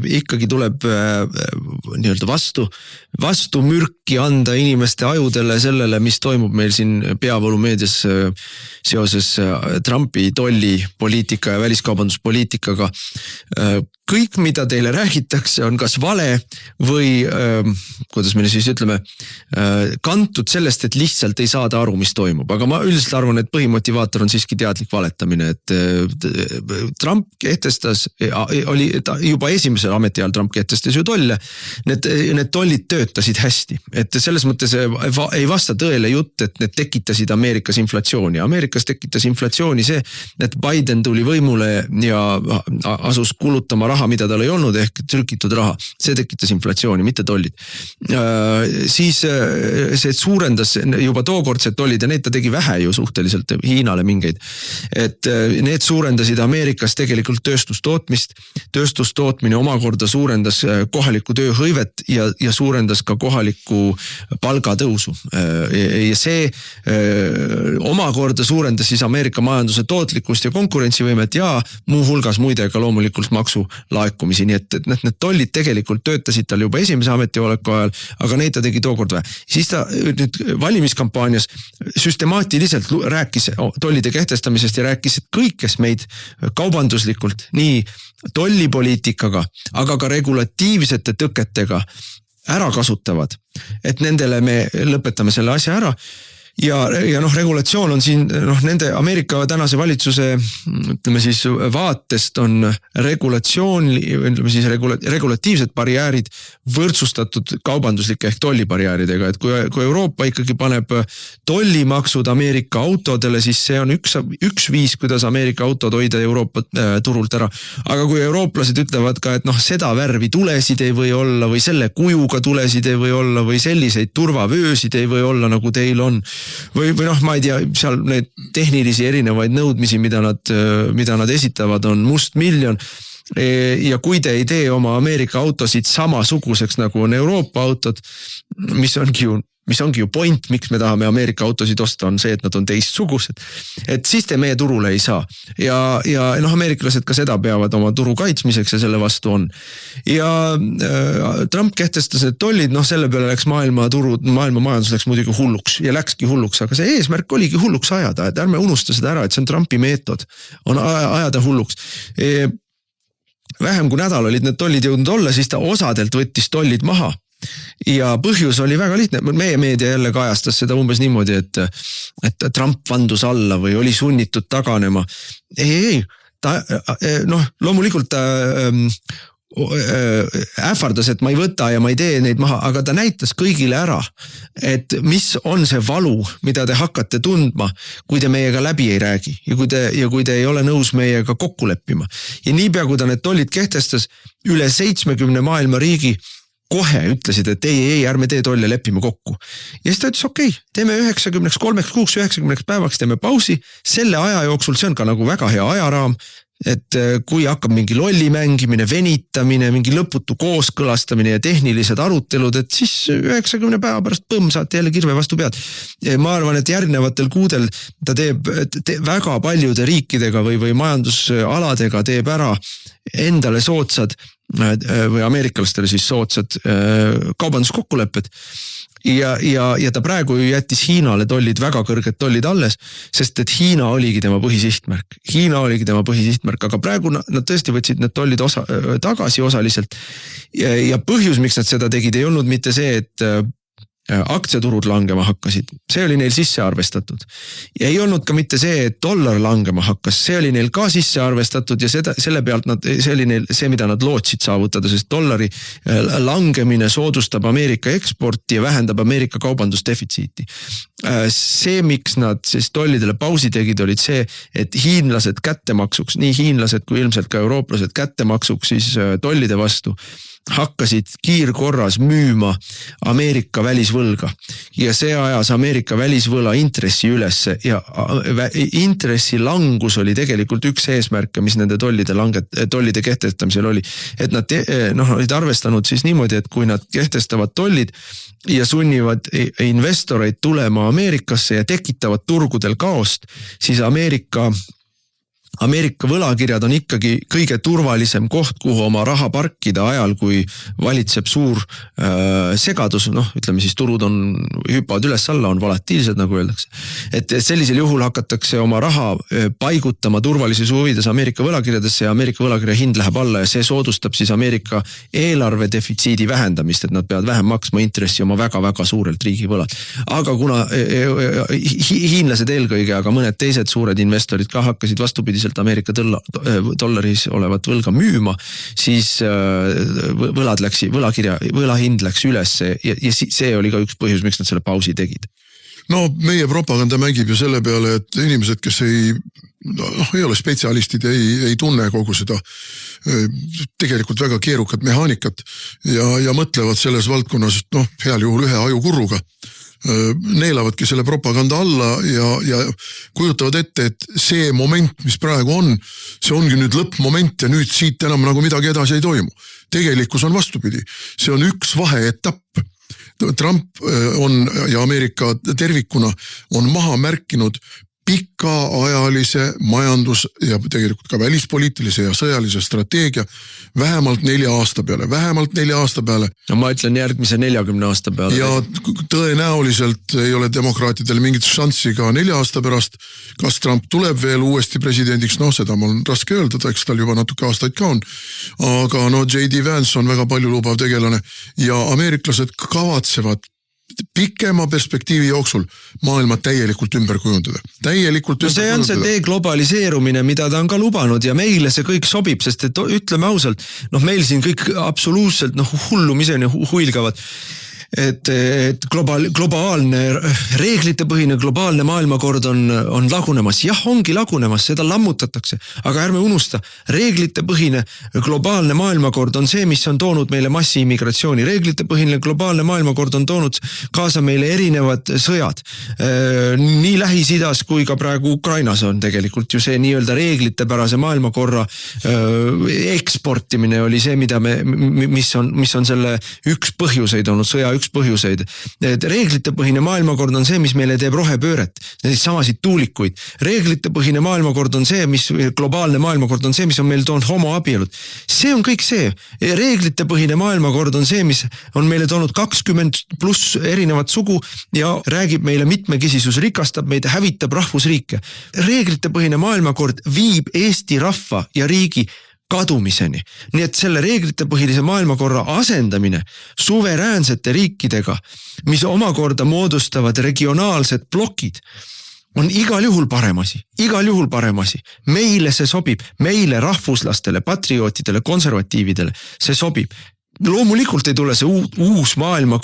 Ikkagi tuleb nii-öelda vastu mürki anda inimeste ajudele sellele, mis toimub meil siin peavoolumeedias seoses Trumpi tollipoliitika ja väliskaubanduspoliitikaga. Kõik, mida teile räägitakse, on kas vale või, kuidas me siis ütleme, kantud sellest, et lihtsalt ei saada aru, mis toimub. Aga ma üldiselt arvan, et põhimotivaator on siiski teadlik valetamine, et Trump kehtestas, oli juba esimesel ametiajal Trump kehtestas ju tolle, need tollid töötasid hästi. Et selles mõttes ei vasta tõele jutt, et need tekitasid Ameerikas inflatsiooni. Ameerikas tekitas inflatsiooni see, et Biden tuli võimule ja asus kulutama raha, mida tal ei olnud, ehk trükitud raha. See tekitas inflatsiooni, mitte tollid. Siis see suurendas juba tookordsed tollid ja neid ta tegi vähe ju suhteliselt Hiinale mingeid. Et need suurendasid Ameerikas tegelikult tööstustootmist. Tööstustootmine omakorda suurendas kohalikku tööhõivet ja suurendas ka kohalikku palgatõusu. Ja see omakorda suurendas siis Ameerika majanduse tootlikkust ja konkurentsivõimet ja muu hulgas muide ka loomulikult maksulaekumisi, nii et need tollid tegelikult töötasid tal juba esimese ametioleku ajal, aga neid ta tegi tookord vähe. Siis ta nüüd valimiskampaanias süstemaatiliselt rääkis tollide kehtestamisest ja rääkis, et kõik, kes meid kaubanduslikult nii tollipoliitikaga, aga ka regulatiivsete tõketega ära kasutavad, et nendele me lõpetame selle asja ära. Ja regulatsioon on siin, nende Ameerika tänase valitsuse, ütleme siis vaatest on regulatiivsed barjäärid võrdsustatud kaubanduslike ehk tollibarjääridega, et kui Euroopa ikkagi paneb tollimaksud Ameerika autodele, siis see on üks viis, kuidas Ameerika autod hoida Euroopa turult ära. Aga kui eurooplased ütlevad ka, et seda värvi tulesid ei või olla või selle kujuga tulesid ei või olla või selliseid turvavöösid ei või olla, nagu teil on, või ma ei tea, seal need tehnilisi erinevaid nõudmisi, mida nad esitavad, on must miljon. Ja kui te ei tee oma Ameerika autosid samasuguseks, nagu on Euroopa autod, mis ongi ju point, miks me tahame Ameerika autosid osta, on see, et nad on teistsugused. Et siis te meie turule ei saa. Ja ameeriklased ka seda peavad oma turu kaitsmiseks ja selle vastu on. Ja Trump kehtestas need tollid, selle peale läks maailma majandus läks muidugi hulluks ja läkski hulluks, aga see eesmärk oligi hulluks ajada, et ärme unusta seda ära, et see on Trumpi meetod, on ajada hulluks. Vähem kui nädal olid need tollid jõudnud olla, siis ta osadelt võttis tollid maha. Ja põhjus oli väga lihtne, meie meedia jälle kajastas seda umbes niimoodi, et Trump vandus alla või oli sunnitud taganema. Ei, loomulikult ta ähvardas, et ma ei võta ja ma ei tee neid maha, aga ta näitas kõigile ära, et mis on see valu, mida te hakkate tundma, kui te meiega läbi ei räägi ja kui te ei ole nõus meiega kokku leppima. Ja niipea, kui ta need tollid kehtestas, üle 70 maailma riigi kohe ütlesid, et ei, ärme tee tolle, lepime kokku. Ja siis ta ütles, okei, teeme 93 kuuks, 90 päevaks, teeme pausi, selle aja jooksul, see on ka nagu väga hea ajaraam, et kui hakkab mingi lolli mängimine, venitamine, mingi lõputu kooskõlastamine ja tehnilised arutelud, et siis 90 päeva pärast saate jälle kirve vastu pead. Ma arvan, et järgnevatel kuudel ta teeb väga paljude riikidega või majandusaladega teeb ära endale soodsad või ameerikalastele siis soodsad kaubanduskokkulepped. Ja ta praegu jättis Hiinale tollid, väga kõrged tollid alles, sest et Hiina oligi tema põhisihtmärk, aga praegu nad tõesti võtsid need tollid tagasi osaliselt. Ja põhjus, miks nad seda tegid, ei olnud mitte see, et aktsiaturud langema hakkasid, see oli neil sisse arvestatud. Ja ei olnud ka mitte see, et dollar langema hakkas, see oli neil ka sisse arvestatud ja selle pealt see oli neil see, mida nad lootsid saavutada, sest dollari langemine soodustab Ameerika eksporti ja vähendab Ameerika kaubandusdefitsiiti. See, miks nad siis tollidele pausi tegid, olid see, et hiinlased kättemaksuks, nii hiinlased kui ilmselt ka eurooplased kättemaksuks siis tollide vastu hakkasid kiirkorras müüma Ameerika välisvõlga välisvõlga ja see ajas Ameerika välisvõla intressi ülesse ja intressi langus oli tegelikult üks eesmärke, mis nende tollide kehtestamisel oli. Et nad olid arvestanud siis niimoodi, et kui nad kehtestavad tollid ja sunnivad investoreid tulema Ameerikasse ja tekitavad turgudel kaost, siis Ameerika võlakirjad on ikkagi kõige turvalisem koht, kuhu oma raha parkida ajal, kui valitseb suur segadus, ütleme siis turud hüppavad üles-alla, on volatiilsed, nagu öeldakse. Et sellisel juhul hakatakse oma raha paigutama turvalises huvides Ameerika võlakirjadesse ja Ameerika võlakirja hind läheb alla ja see soodustab siis Ameerika eelarve defitsiidi vähendamist, et nad peavad vähem maksma intressi oma väga-väga suurelt riigivõlad. Aga kuna hiinlased eelkõige, aga mõned teised suured investorid ka hakkasid vastupidiselt Ameerika dollaris olevat võlga müüma, siis võlahind läks üles ja see oli ka üks põhjus, miks nad selle pausi tegid. No meie propaganda mängib ju selle peale, et inimesed, kes ei ole spetsialistid, ei tunne kogu seda tegelikult väga keerukat mehaanikat ja mõtlevad selles valdkonnas, heal juhul ühe ajukurruga. Neelavadki selle propaganda alla ja kujutavad ette, et see moment, mis praegu on, see ongi nüüd lõppmoment ja nüüd siit enam nagu midagi edasi ei toimu. Tegelikkus on vastupidi. See on üks vaheetapp. Trump ja Ameerika tervikuna on maha märkinud pikaajalise majandus ja tegelikult ka välispoliitilise ja sõjalise strateegia vähemalt 4 aasta peale. No ma ütlen järgmise 40 aasta peale. Ja tõenäoliselt ei ole demokraatidel mingit šanssi ka 4 aasta pärast. Kas Trump tuleb veel uuesti presidendiks? Seda mul on raske öelda, eks tal juba natuke aastaid ka on. Aga J.D. Vance on väga palju lubav tegelane ja ameeriklased kavatsevad pikema perspektiivi jooksul maailma täielikult ümber kujundada. See on see deglobaliseerumine, mida ta on ka lubanud ja meile see kõik sobib, sest et ütleme ausalt, meil siin kõik absoluutselt hullumiseni huilgavad. Et globaalne, reeglitepõhine globaalne maailmakord on lagunemas. Jah, ongi lagunemas, seda lammutatakse, aga ärme unusta, reeglitepõhine globaalne maailmakord on see, mis on toonud meile massiimmigratsiooni. Reeglitepõhine globaalne maailmakord on toonud kaasa meile erinevad sõjad. Nii Lähis-Idas kui ka praegu Ukrainas on tegelikult ju see nii-öelda reeglitepärase maailmakorra eksportimine oli see, mis on selle üks põhjuseid olnud, sõja üks põhjuseid. Reeglitepõhine maailmakord on see, mis meile teeb rohepööret, neid samasid tuulikuid. Reeglitepõhine maailmakord on see, globaalne maailmakord on see, mis on meil toonud homoabielud. See on kõik see. Reeglitepõhine maailmakord on see, mis on meile toonud 20+ erinevat sugu ja räägib meile mitmekesisus, rikastab meid, hävitab rahvusriike. Reeglitepõhine maailmakord viib Eesti rahva ja riigi kadumiseni. Nii et selle reeglitepõhilise maailmakorra asendamine suveräänsete riikidega, mis omakorda moodustavad regionaalsed plokid, on igal juhul parem asi. Meile see sobib, meile rahvuslastele, patriootidele, konservatiividele see sobib. Loomulikult ei tule see uus maailma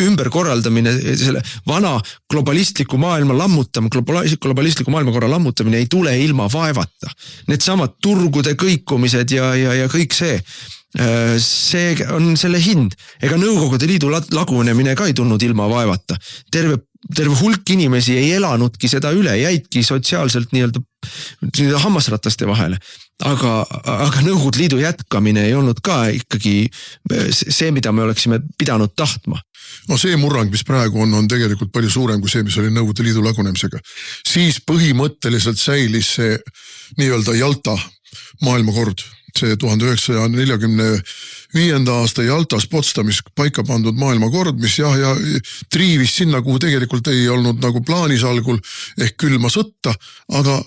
ümberkorraldamine, selle vana globalistliku maailma globalistliku maailmakorra lammutamine ei tule ilma vaevata. Need samad turgude kõikumised ja kõik see on selle hind. Ega Nõukogude Liidu lagunemine ka ei tulnud ilma vaevata. Terve hulk inimesi ei elanudki seda üle, jäidki sotsiaalselt nii-öelda hammasrataste vahele. Aga Nõukogude Liidu jätkamine ei olnud ka ikkagi see, mida me oleksime pidanud tahtma. See murrang, mis praegu on tegelikult palju suurem kui see, mis oli Nõukogude Liidu lagunemisega. Siis põhimõtteliselt säilis see nii-öelda Jalta maailmakord, see 1945. aasta Jaltas Potsdamis paika pandud maailmakord, mis ja triivis sinna, kuhu tegelikult ei olnud nagu plaanis algul ehk külma sõtta, aga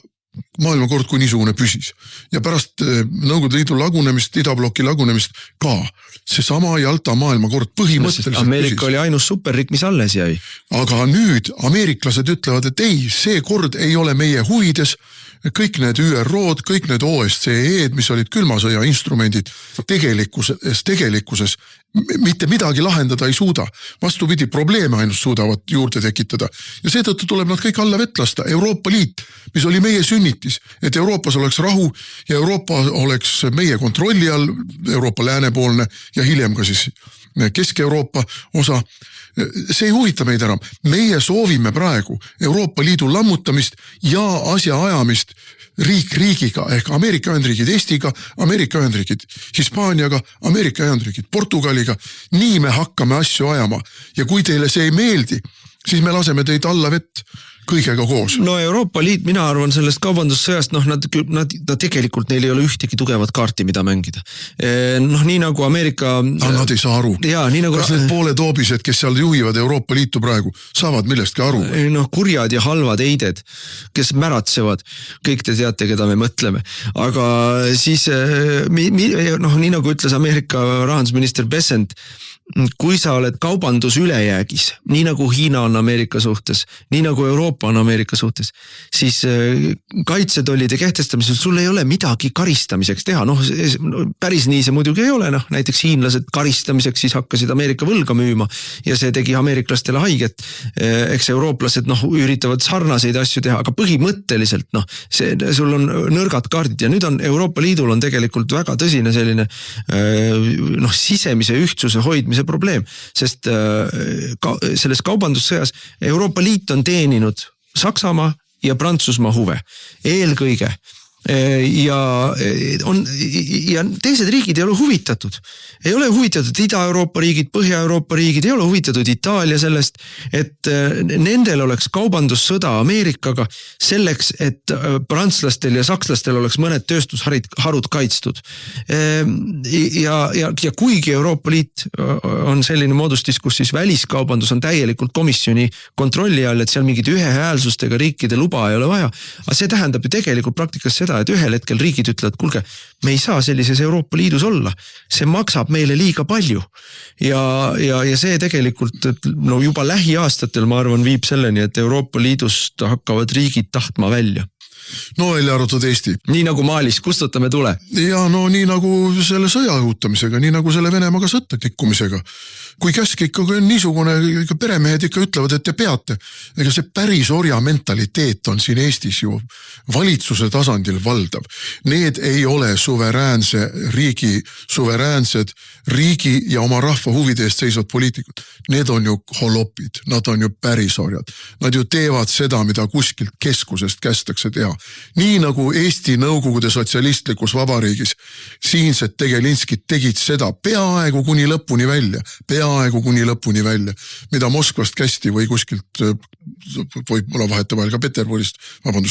maailmakord kui niisugune püsis. Ja pärast Nõukogude Liidu lagunemist, idabloki lagunemist ka see sama Jalta maailmakord põhimõtteliselt Ameerika oli ainus superriik, mis alles jäi. Aga nüüd ameeriklased ütlevad, et ei, see kord ei ole meie huvides. Kõik need ÜRO-d, kõik need OSCE-d, mis olid külmasõja instrumendid, tegelikkuses mitte midagi lahendada ei suuda. Vastupidi, probleeme ainult suudavad juurde tekitada. Ja seetõttu tuleb nad kõik alla vetlasta. Euroopa Liit, mis oli meie kinnitis, et Euroopas oleks rahu ja Euroopa oleks meie kontrolli all, Euroopa läänepoolne ja hiljem ka siis Kesk-Euroopa osa. See ei huvita meid enam. Meie soovime praegu Euroopa Liidu lammutamist ja asja ajamist riik riigiga ehk Ameerika Ühendriigid Eestiga, Ameerika Ühendriigid Hispaaniaga, Ameerika Ühendriigid Portugaliga. Nii me hakkame asju ajama ja kui teile see ei meeldi, siis me laseme teid alla vett kõigega koos. No Euroopa Liit, mina arvan sellest kaubandussõjast, nad tegelikult neil ei ole ühtegi tugevat kaarti, mida mängida. Nii nagu Ameerika... Nad ei saa aru. Jaa, nii nagu... Kas need pooled hoobised, kes seal juhivad Euroopa Liitu praegu, saavad millestki aru? Kurjad ja halvad eided, kes märatsevad, kõik te teate, keda me mõtleme. Aga siis, nii nagu ütles Ameerika rahandusminister Bessent, kui sa oled kaubandus ülejäägis, nii nagu Hiina on Ameerika suhtes, nii nagu Euroopa on Ameerika suhtes, siis kaitsedollide kehtestamisel sul ei ole midagi karistamiseks teha. Päris nii see muidugi ei ole. Näiteks hiinlased karistamiseks siis hakkasid Ameerika võlga müüma ja see tegi ameeriklastele haiget. Eks eurooplased üritavad sarnaseid asju teha, aga põhimõtteliselt sul on nõrgad kaardid ja nüüd on Euroopa Liidul on tegelikult väga tõsine selline sisemise ühtsuse hoidmise probleem, sest selles kaubandussõjas Euroopa Liit on teeninud Saksamaa ja Prantsusmaa huve eelkõige. Ja teised riigid ei ole huvitatud. Ei ole huvitatud Ida-Euroopa riigid, Põhja-Euroopa riigid, ei ole huvitatud Itaalia sellest, et nendel oleks kaubandussõda Ameerikaga selleks, et prantslastel ja sakslastel oleks mõned tööstusharud kaitstud. Ja kuigi Euroopa Liit on selline moodustis, kus siis väliskaubandus on täielikult komisjoni kontrolli all, et seal mingid ühehäälsustega riikide luba ei ole vaja, aga see tähendab ju tegelikult praktikas seda, et ühel hetkel riigid ütlevad, kuulge, me ei saa sellises Euroopa Liidus olla. See maksab meile liiga palju. Ja see tegelikult juba lähiaastatel, ma arvan, viib selleni, et Euroopa Liidust hakkavad riigid tahtma välja. No välja arvatud Eesti. Nii nagu Maalis, kustutame tule. Ja nii nagu selle sõja õhutamisega, nii nagu selle Venemaaga sõtta tikkumisega. Kui käsk ikkagi on niisugune, peremehed ikka ütlevad, et te peate. Ega see päris orja mentaliteet on siin Eestis ju valitsuse tasandil valdav. Need ei ole suveräänsed riigi ja oma rahva huvide eest seisvad poliitikud. Need on ju holopid, nad on ju päris orjad. Nad ju teevad seda, mida kuskilt keskusest kästakse teha. Nii nagu Eesti Nõukogude sotsialistlikus vabariigis siinsed tegelinskid tegid seda peaaegu kuni lõpuni välja, mida Moskvast kästi või kuskilt, võib olla vahetevahel ka Peterburist,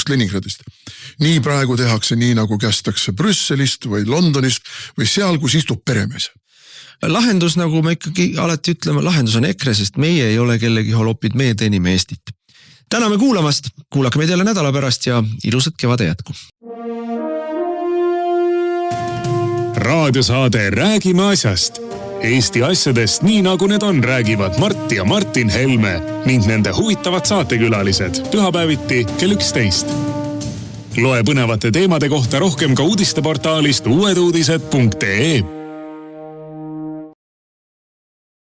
Leningradist. Nii praegu tehakse nii, nagu kästakse Brüsselist või Londonist või seal, kus istub peremees. Lahendus, nagu me ikkagi alati ütleme, lahendus on EKRE, sest meie ei ole kellegi holopid, meie teenime Eestit. Täname kuulamast, kuulake meid jälle nädala pärast ja ilusat kevade jätku. Raadiosaade Räägime asjast. Eesti asjadest nii nagu need on, räägivad Mart ja Martin Helme ning nende huvitavad saatekülalised pühapäeviti kell 11. Loe põnevate teemade kohta rohkem ka uudisteportaalist uueduudised.ee.